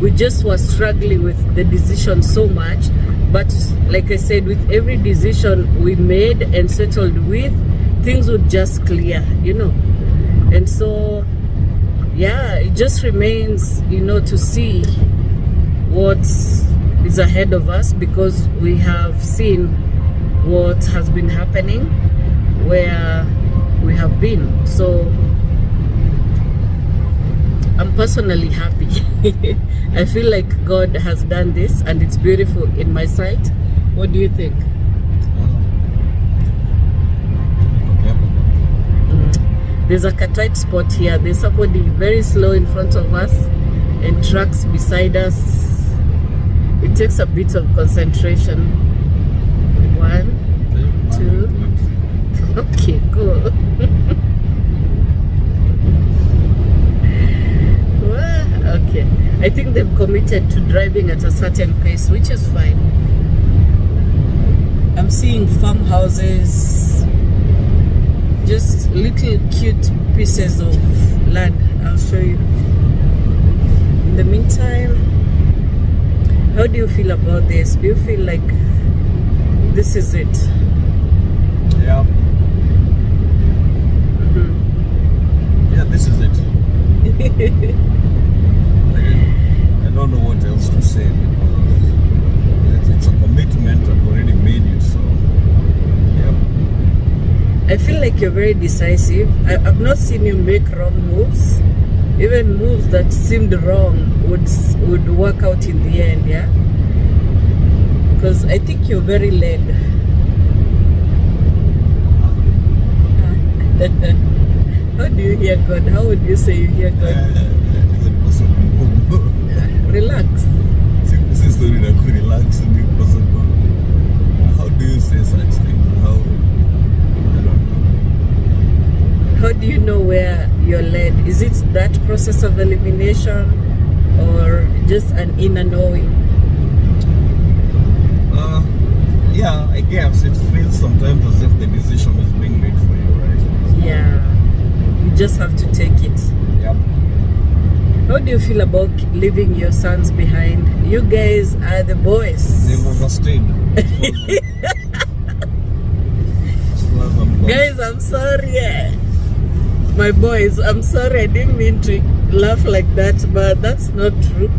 We just were struggling with the decision so much. But like I said, with every decision we made and settled with, things would just clear, you know. And so, yeah, it just remains, you know, to see what is ahead of us, because we have seen what has been happening where we have been. So I'm personally happy. I feel like God has done this and it's beautiful in my sight. What do you think? There's a tight spot here. There's somebody very slow in front of us and trucks beside us. It takes a bit of concentration. 1, 2. Okay, cool. Okay, I think they've committed to driving at a certain pace, which is fine. I'm seeing farmhouses, just little cute pieces of land. I'll show you. In the meantime, how do you feel about this? Do you feel like this is it? Yeah. Yeah, this is it. I don't know what else to say, because it's a commitment. I've already made it, so yeah. I feel like you're very decisive. I've not seen you make wrong moves. Even moves that seemed wrong would work out in the end, yeah? Because I think you're very led. How do you hear God? How would you say you hear God? Relax. This is the relax. How do you say such things? I don't know. How do you know where you're led? Is it that process of elimination or just an inner knowing? Yeah, I guess it feels sometimes as if the decision is being made for you, right? Yeah, you just have to take it. Yep. How do you feel about leaving your sons behind? You guys are the boys. They've overstayed. Guys, I'm sorry. My boys, I'm sorry. I didn't mean to laugh like that, but that's not true.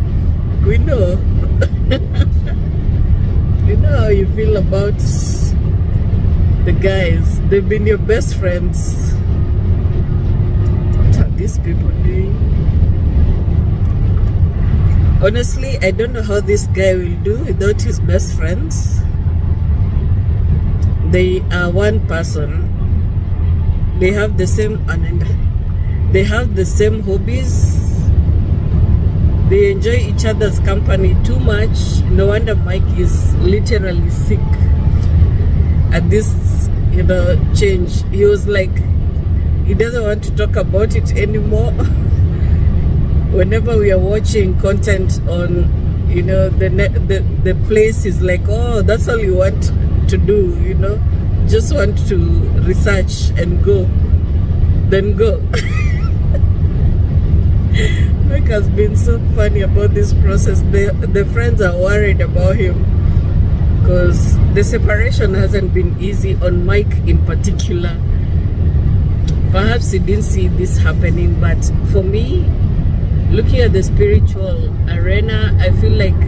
We know. You know how you feel about the guys. They've been your best friends. What are these people doing? Honestly, I don't know how this guy will do without his best friends. They are one person. They have the same hobbies. They enjoy each other's company too much. No wonder Mike is literally sick at this, you know, change. He was like, he doesn't want to talk about it anymore. Whenever we are watching content on, you know, the place is like, oh, that's all you want to do, you know, just want to research and go, then go. Mike has been so funny about this process. The friends are worried about him because the separation hasn't been easy on Mike in particular. Perhaps he didn't see this happening, but for me, looking at the spiritual arena, I feel like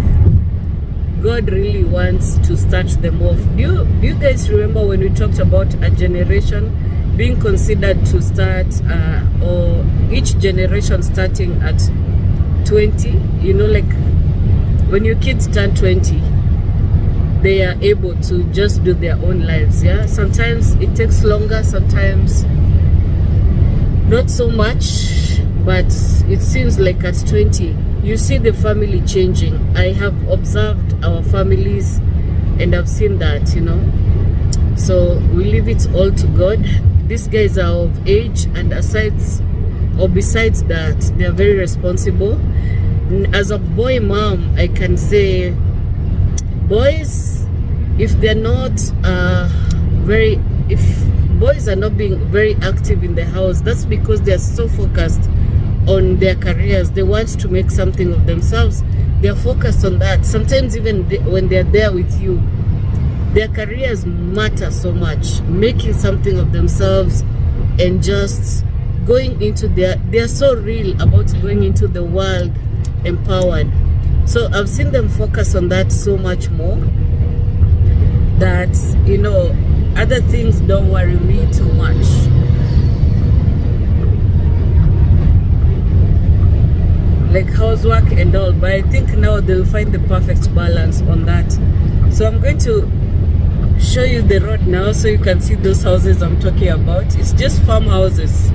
God really wants to start them off. Do you guys remember when we talked about a generation being considered to start, or each generation starting at 20? You know, like when your kids turn 20, they are able to just do their own lives, yeah? Sometimes it takes longer, sometimes not so much, but it seems like at 20 you see the family changing. I have observed our families and I've seen that, you know. So we leave it all to God. These guys are of age, and besides that, they are very responsible. As a boy mom, I can say boys, if they're not if boys are not being very active in the house, that's because they're so focused on their careers. They want to make something of themselves. They're focused on that. Sometimes even when they're there with you, their careers matter so much. Making something of themselves and just going into they're so real about going into the world empowered. So I've seen them focus on that so much more that, you know, other things don't worry me too much. Like housework and all, but I think now they'll find the perfect balance on that. So I'm going to show you the road now so you can see those houses I'm talking about. It's just farmhouses.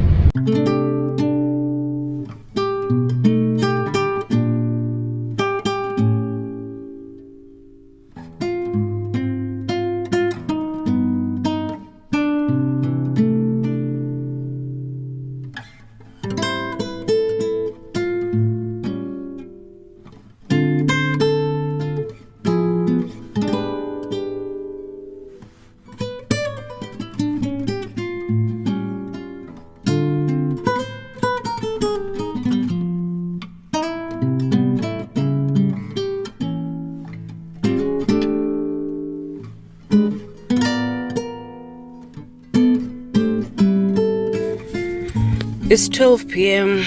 It's 12 p.m.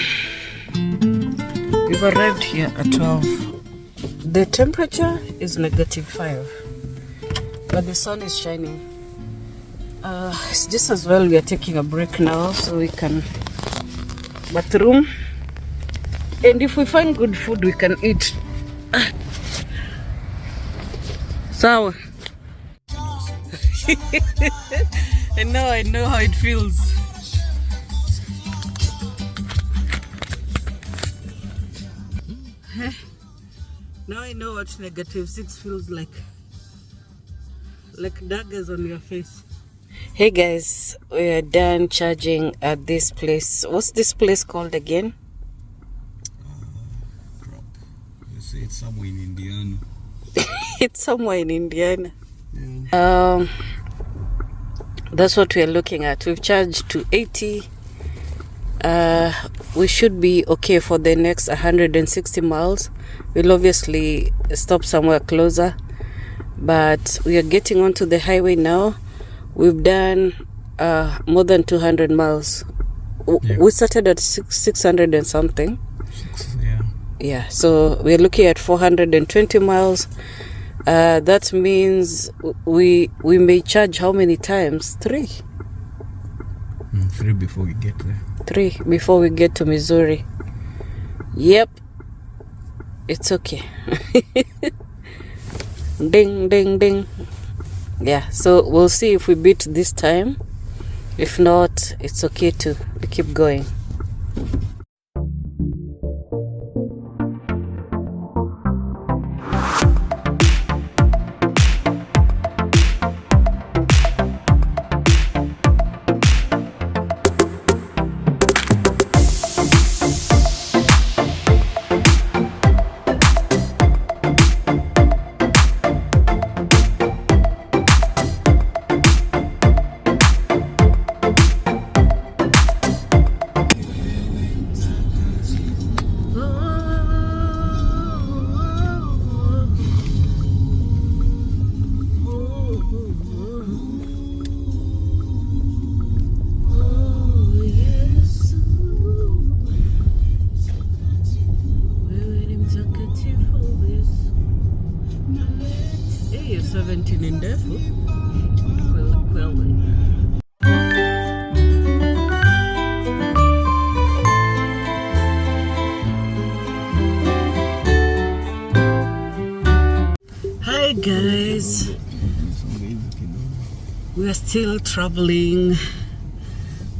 We've arrived here at 12. The temperature is -5, but the sun is shining. It's just as well we are taking a break now so we can bathroom, and if we find good food we can eat. So and now I know how it feels. Now I know what -6 feels like daggers on your face. Hey guys, we are done charging at this place. What's this place called again? Crap. They say it's somewhere in Indiana. It's somewhere in Indiana. Yeah. That's what we are looking at. We've charged to 80. We should be okay for the next 160 miles. We'll obviously stop somewhere closer, but we are getting onto the highway now. We've done more than 200 miles. Yeah. We started at 600 and something. Yeah, so we're looking at 420 miles. That means we may charge how many times? 3. 3 before we get there. 3 before we get to Missouri. Yep, it's okay. Ding ding ding. Yeah, so we'll see if we beat this time. If not, it's okay to keep going. Hi guys, we are still traveling.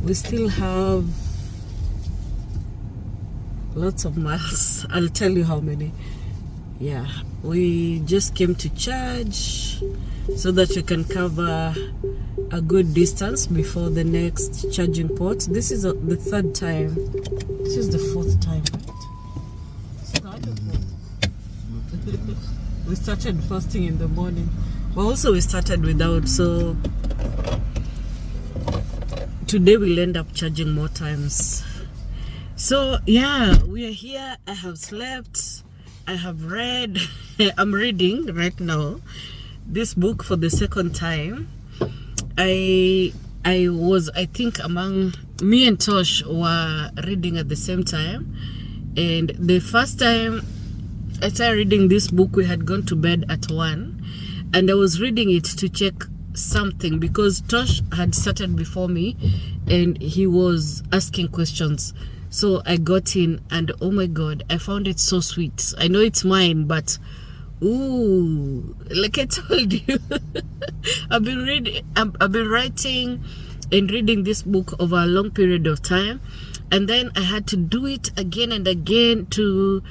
We still have lots of miles. I'll tell you how many. Yeah, we just came to charge so that we can cover a good distance before the next charging port. This is the third time. This is the fourth time, right? Third or fourth? We started fasting in the morning, but also we started without, so today we'll end up charging more times. So yeah, we are here. I have slept, I have read. I'm reading right now this book for the second time. I think among me and Tosh were reading at the same time, and the first time I started reading this book, we had gone to bed at 1, and I was reading it to check something because Tosh had started before me and he was asking questions. So I got in, and oh my god, I found it so sweet. I know it's mine, but ooh, like I told you, I've been writing and reading this book over a long period of time, and then I had to do it again and again to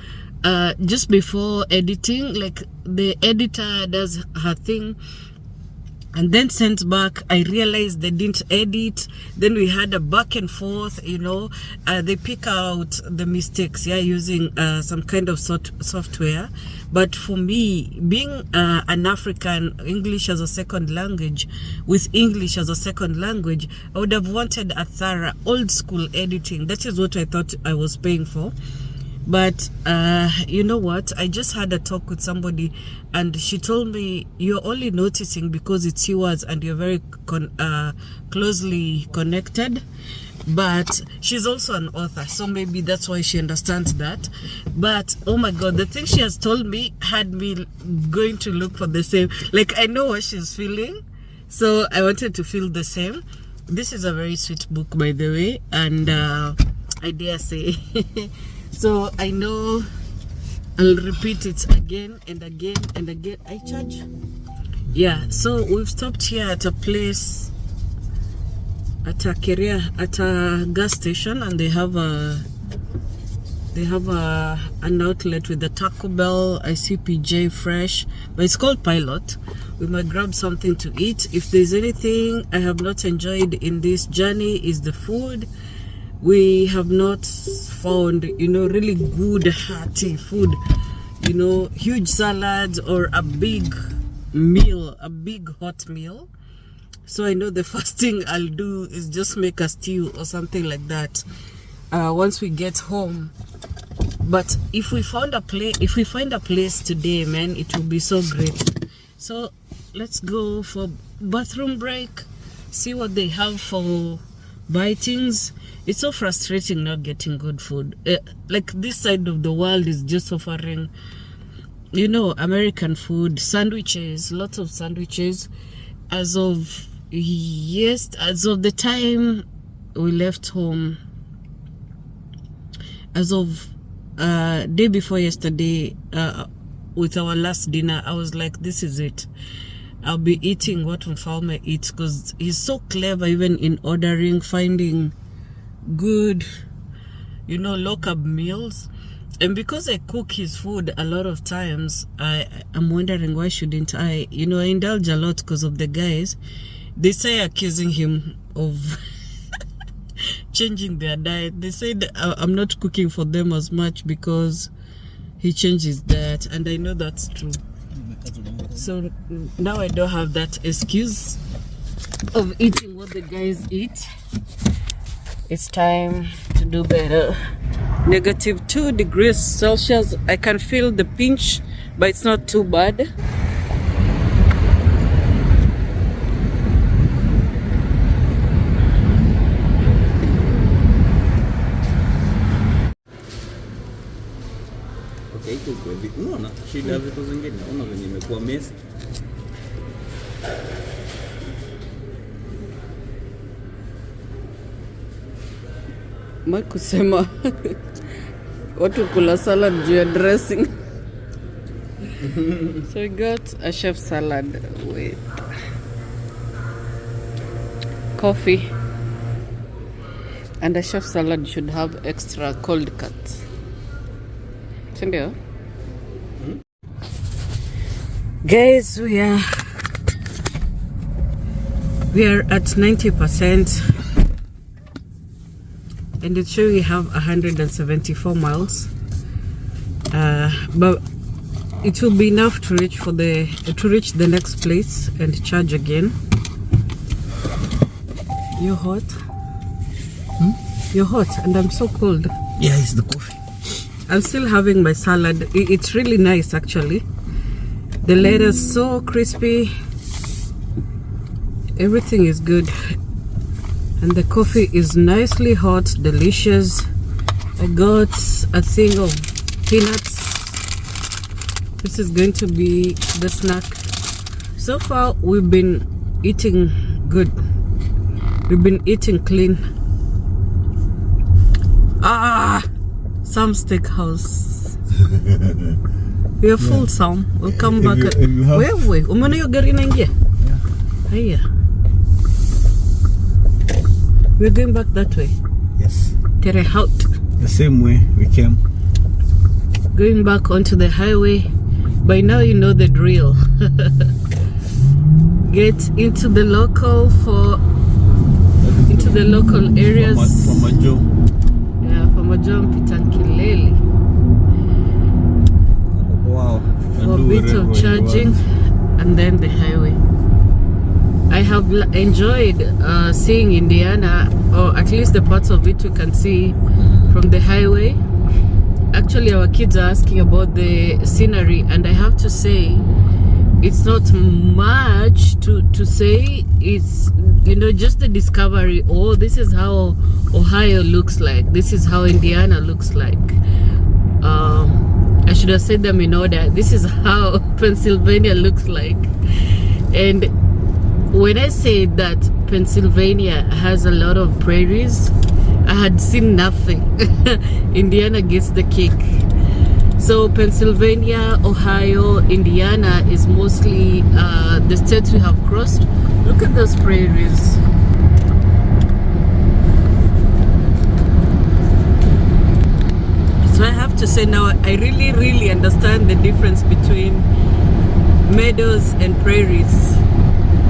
just before editing. Like the editor does her thing and then sent back. I realized they didn't edit. Then we had a back and forth, you know. They pick out the mistakes, yeah, using some kind of software. But for me, being an African, English as a second language, with English as a second language, I would have wanted a thorough old school editing. That is what I thought I was paying for. But you know what, I just had a talk with somebody and she told me, you're only noticing because it's yours and you're very closely connected. But she's also an author, so maybe that's why she understands that. But oh my god, the thing she has told me had me going to look for the same. Like, I know what she's feeling, so I wanted to feel the same. This is a very sweet book, by the way, and I dare say so I know I'll repeat it again and again and again. I charge. Yeah, so we've stopped here at a place, at a gas station, and they have an outlet with the Taco Bell, ICPJ Fresh, but it's called Pilot. We might grab something to eat. If there's anything I have not enjoyed in this journey, is the food. We have not found, you know, really good hearty food, you know, huge salads or a big meal, a big hot meal. So I know the first thing I'll do is just make a stew or something like that once we get home. But if we find a place today, man, it will be so great. So let's go for bathroom break, see what they have for bitings. It's so frustrating not getting good food. Like, this side of the world is just offering, you know, American food, sandwiches, lots of sandwiches. As of the time we left home, as of day before yesterday, with our last dinner, I was like, this is it. I'll be eating what Mfalme eats, because he's so clever even in ordering, finding good, you know, local meals. And because I cook his food a lot of times, I'm wondering, why shouldn't I, you know, I indulge a lot because of the guys. They say accusing him of changing their diet. They say that I'm not cooking for them as much because he changes diet, and I know that's true. So now I don't have that excuse of eating what the guys eat. It's time to do better. -2 degrees Celsius. I can feel the pinch, but it's not too bad. Unaona shida ya vitu zingine, unaona venye imekuwa mess. Kusema watu kula salad juu ya dressing. So we got a chef salad with coffee, and a chef salad should have extra cold cuts. Sindio? Guys, we are at 90%, and it shows we have 174 miles, but it will be enough to reach the next place and charge again. You're hot? You're hot, and I'm so cold. Yeah, it's the coffee. I'm still having my salad. It's really nice, actually. The lettuce so crispy. Everything is good, and the coffee is nicely hot, delicious. I got a thing of peanuts. This is going to be the snack. So far, we've been eating good. We've been eating clean. Some steakhouse. We are full, Sam. We'll come back. Where? Umana yo gari naingia? Hiya. We're going back that way. Yes. Tere out. The same way we came. Going back onto the highway. By now you know the drill. Get into the local areas. From Majo. Yeah, from Majo Pitankileli. Wow. For a bit of charging and then the highway. I have enjoyed seeing Indiana, or at least the parts of it we can see from the highway. Actually, our kids are asking about the scenery, and I have to say it's not much to say. It's, just the discovery. Oh, this is how Ohio looks like. This is how Indiana looks like. I should have said them in order. This is how Pennsylvania looks like. And when I say that Pennsylvania has a lot of prairies, I had seen nothing. Indiana gets the cake. So Pennsylvania, Ohio, Indiana is mostly the states we have crossed. Look at those prairies. So I have to say now, I really, really understand the difference between meadows and prairies.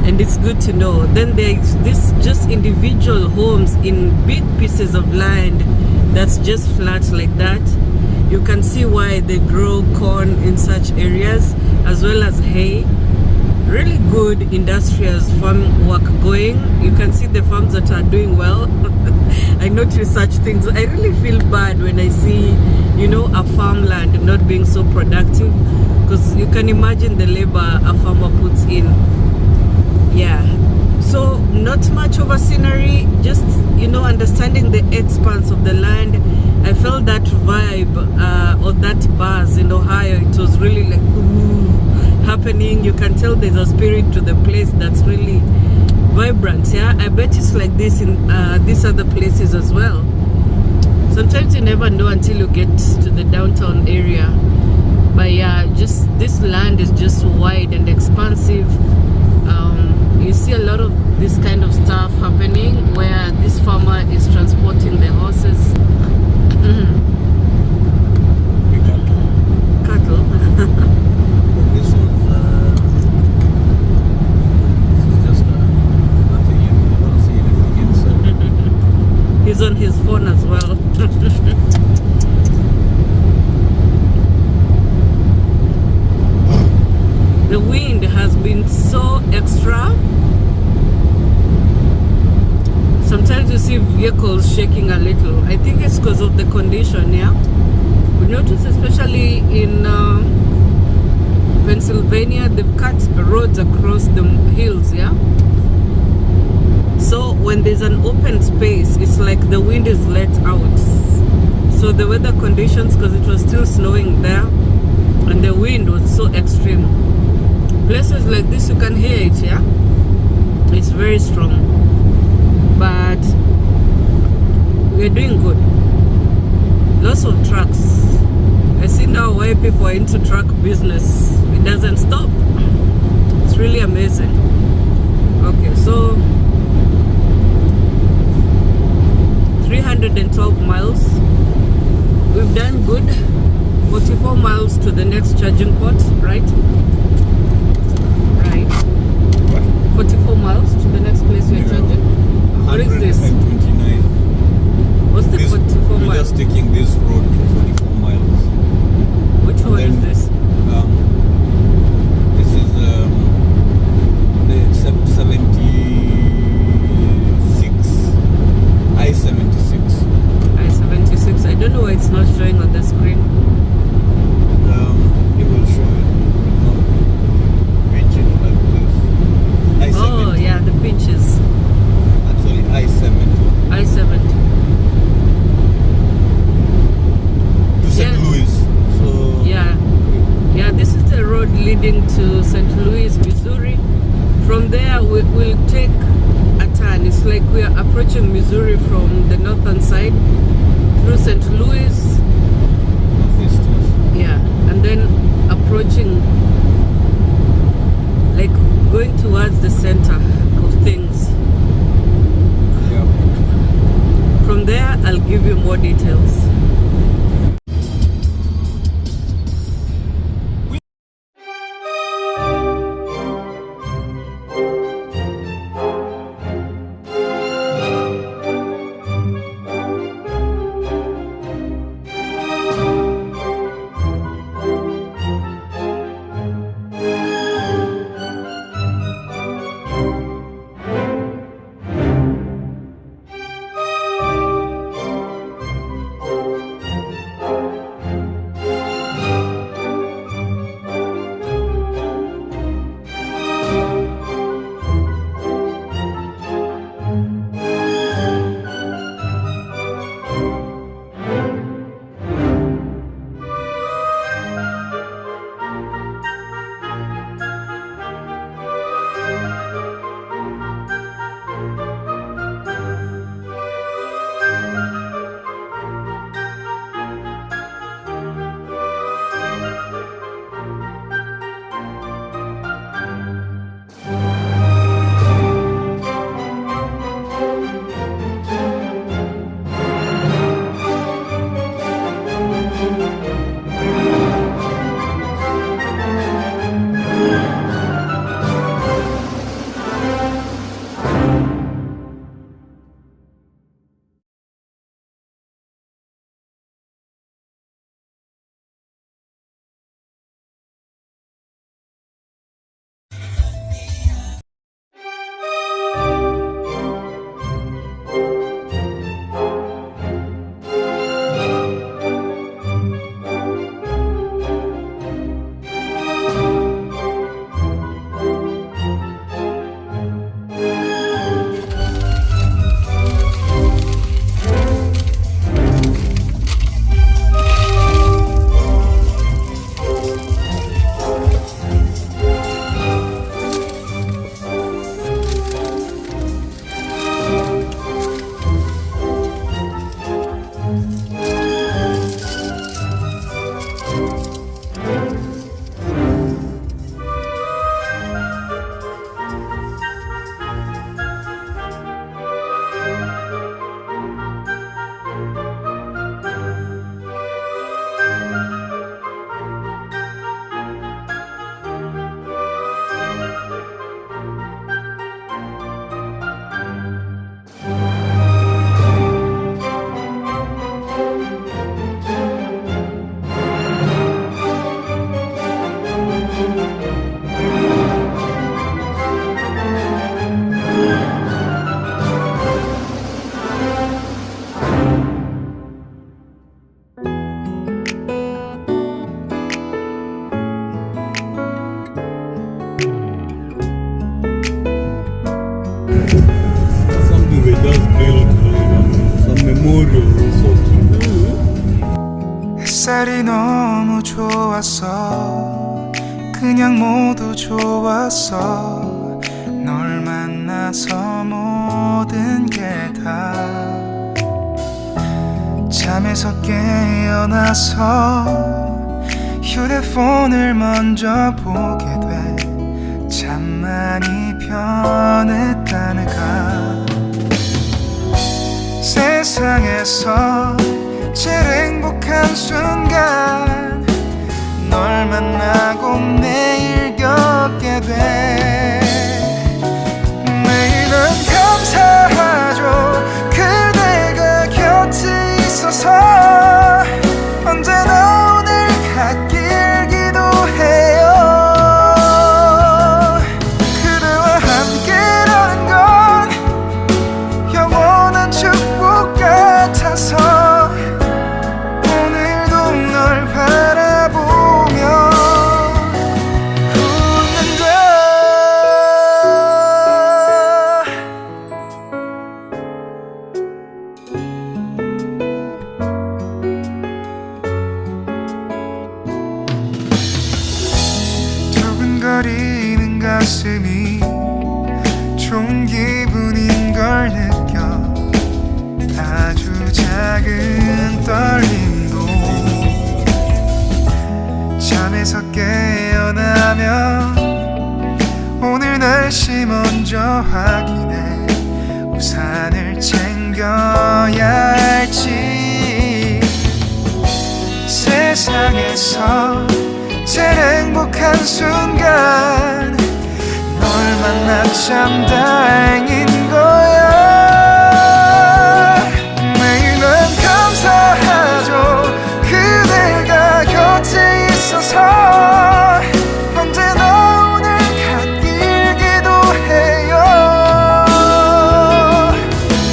And it's good to know. Then there's this just individual homes in big pieces of land that's just flat like that. You can see why they grow corn in such areas, as well as hay. Really good industrial farm work going. You can see the farms that are doing well. I notice such things. I really feel bad when I see, a farmland not being so productive, because you can imagine the labor a farmer puts in. Yeah, so not much of a scenery, just understanding the expanse of the land. I felt that vibe or that buzz in Ohio. It was really like happening. You can tell there's a spirit to the place that's really vibrant. Yeah, I bet it's like this in these other places as well. Sometimes you never know until you get to the downtown area. But yeah, just this land is just wide and expansive. You see a lot of this kind of stuff happening where this farmer is transporting the horses. Cattle. This is just nothing. You don't see anything inside. He's on his phone as well. The wind has been so extra. Sometimes you see vehicles shaking a little. I think it's because of the condition, yeah? We notice especially in Pennsylvania, they've cut roads across the hills, yeah? So when there's an open space, it's like the wind is let out. So the weather conditions, because it was still snowing there, and the wind was so extreme. Places like this, you can hear it, yeah? It's very strong. But we're doing good. Lots of trucks. I see now why people are into truck business. It doesn't stop. It's really amazing. Okay, so 312 miles. We've done good. 44 miles to the next charging port, right? 29. What? 44 miles to the next place we're charging. What is this? 129. What's the This, 44 we're miles? just taking this road for 44 miles. Which one is this? This is the 76. I-76. I-76. I don't know why it's not showing on the screen. It will show it. Pinch it like this. I-70. Oh, yeah, the pinches. Actually, I-70. I-70. To St. Yeah. Louis. So Yeah, this is the road leading to St. Louis, Missouri. From there, we'll take a turn. It's like we are approaching Missouri from the northern side through St. Louis. Yeah, and then approaching, like going towards the center of things. Yeah. From there, I'll give you more details. Something they just built, some memorial or something. 햇살이 너무 좋았어 그냥 모두 좋았어 널 만나서 모든 게 다 잠에서 깨어나서 휴대폰을 먼저 보게 돼 참 많이 변했다는가 세상에서 제일 행복한 순간 널 만나고 매일 겪게 돼 있음이 좋은 기분인 걸 느껴 아주 작은 떨림도 잠에서 깨어나면 오늘 날씨 먼저 확인해 우산을 챙겨야 할지 세상에서 제일 행복한 순간 널 만나 참 다행인 거야 매일 난 감사하죠 그대가 곁에 있어서 언제나 오늘 갓길기도 해요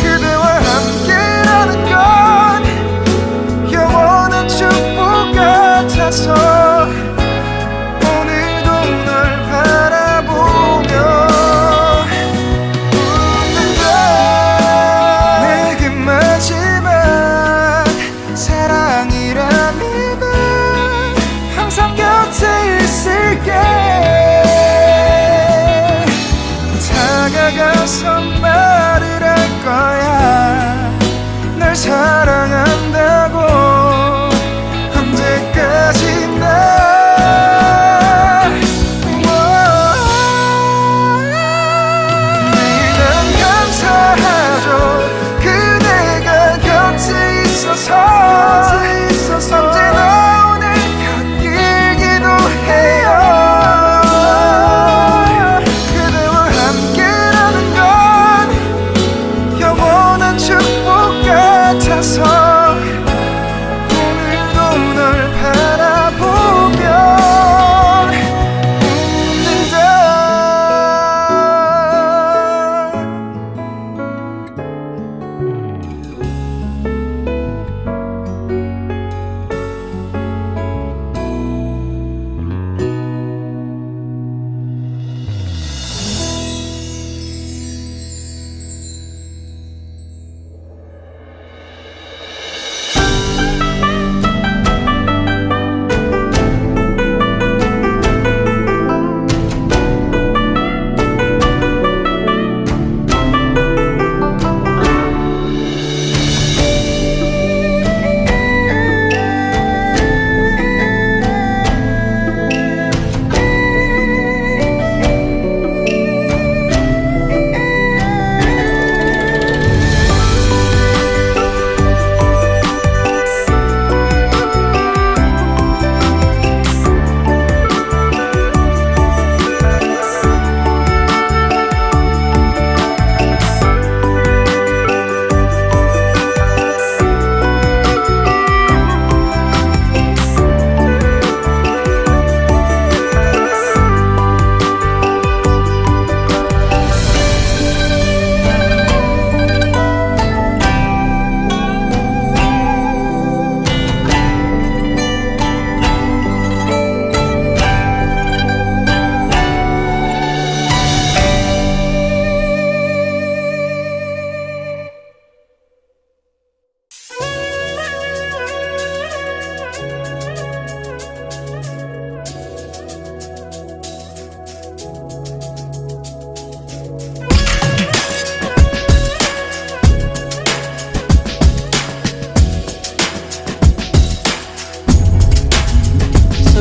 그대와 함께라는 건 영원한 축복 같아서 오늘도 널 바라보며 웃는다 내게 마지막 사랑이라는 항상 곁에 있을게 다가가서 말을 할 거야 널 사랑한다고 언제까지나 매일 난 감사하죠 그대가 곁에 있어서 언제나 오늘 곁길기도 해요 그대와 함께라는 건 영원한 축복 같아서 오늘도 널 바라보면 웃는다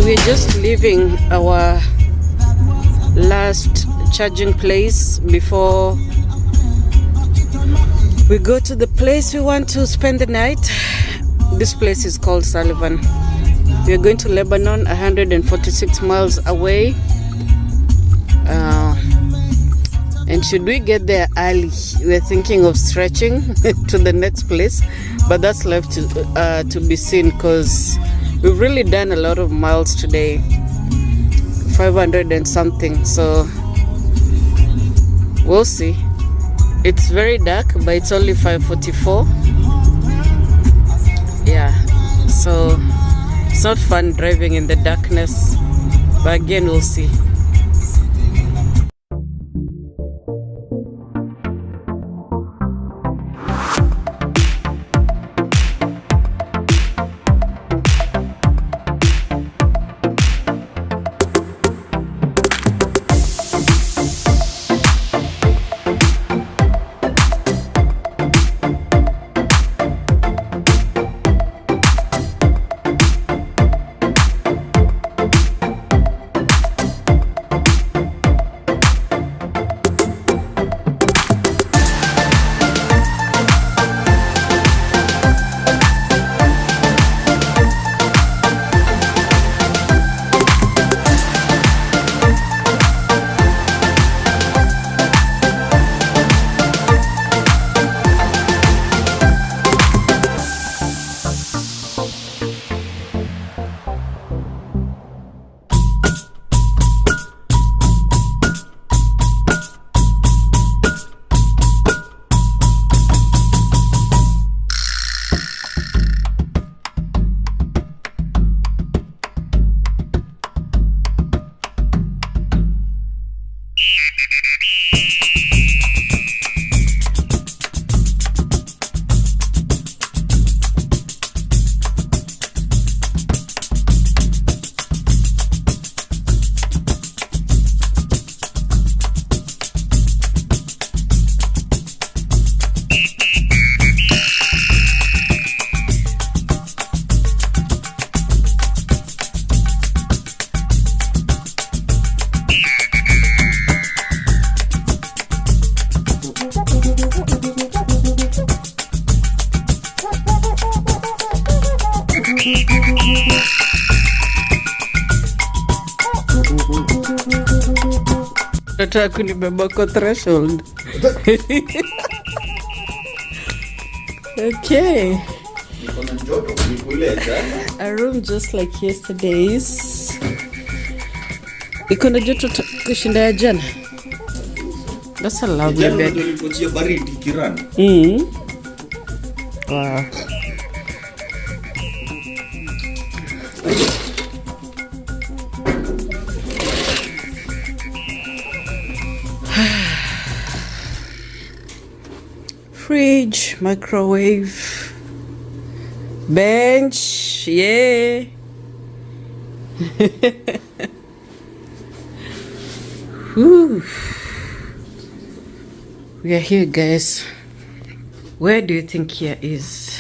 We're just leaving our last charging place before we go to the place we want to spend the night. This place is called Sullivan. We are going to Lebanon, 146 miles away. And should we get there early, we're thinking of stretching to the next place, but that's left to be seen because we've really done a lot of miles today, 500 and something, so we'll see. It's very dark, but it's only 5:44. Yeah, so it's not fun driving in the darkness, but again, we'll see. unataka kunibeba kwa threshold. Okay. A room just like yesterday's. Iko na joto kushinda ya jana. That's a lovely bed. Wow. Fridge, microwave, bench, yeah. Whew. We are here, guys. Where do you think here is?